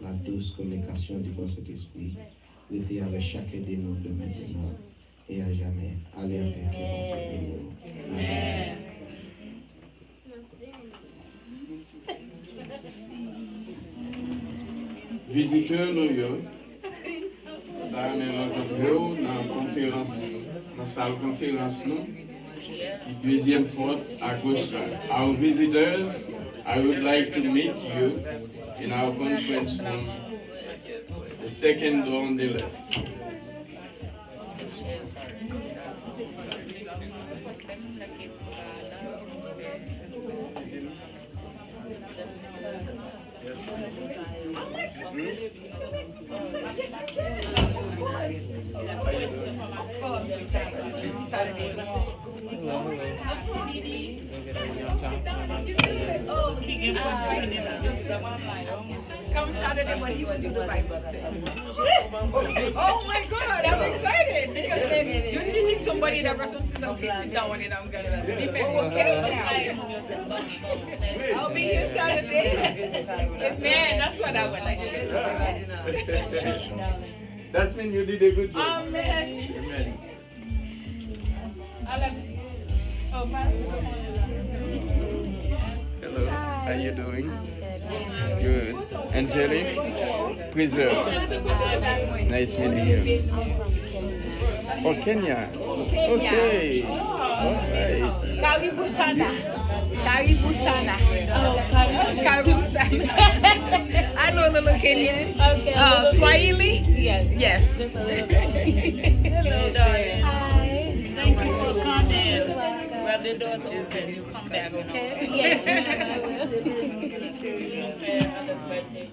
[SPEAKER 3] la douce communication du bon Saint-Esprit, était avec chacun de nous de maintenant et à jamais. Allez en paix, que bon Dieu bénisse. Amen.
[SPEAKER 1] Visiteurs nous, nous avons rencontré dans la conférence, dans la salle de conférence, qui deuxième porte à gauche là. Our visitors, I would like to meet you in our conference room, the second door on the left.
[SPEAKER 4] Come Saturday when he was in the Bible study. Oh my God, I'm excited because you're teaching somebody that person says, okay, sit down and I'm gonna be okay now. I'll be here Saturday. Man, that's what I want.
[SPEAKER 1] That's when you did a good job.
[SPEAKER 4] Amen.
[SPEAKER 1] Amen.
[SPEAKER 4] Alex. Oh, Pastor.
[SPEAKER 1] Hello, how you doing? Good. Angelique? Preserve. Nice meeting you. Oh, Kenya. Okay. All right.
[SPEAKER 4] Karibu sana. Karibu sana. Oh, karibu sana. I know the little Kenyan. Okay. Swahili? Yes.
[SPEAKER 5] Hello, darling. Hi. Thank you for coming. Well, the door's open. You come back, okay?
[SPEAKER 4] Yes, I will.
[SPEAKER 5] Okay, other birthday.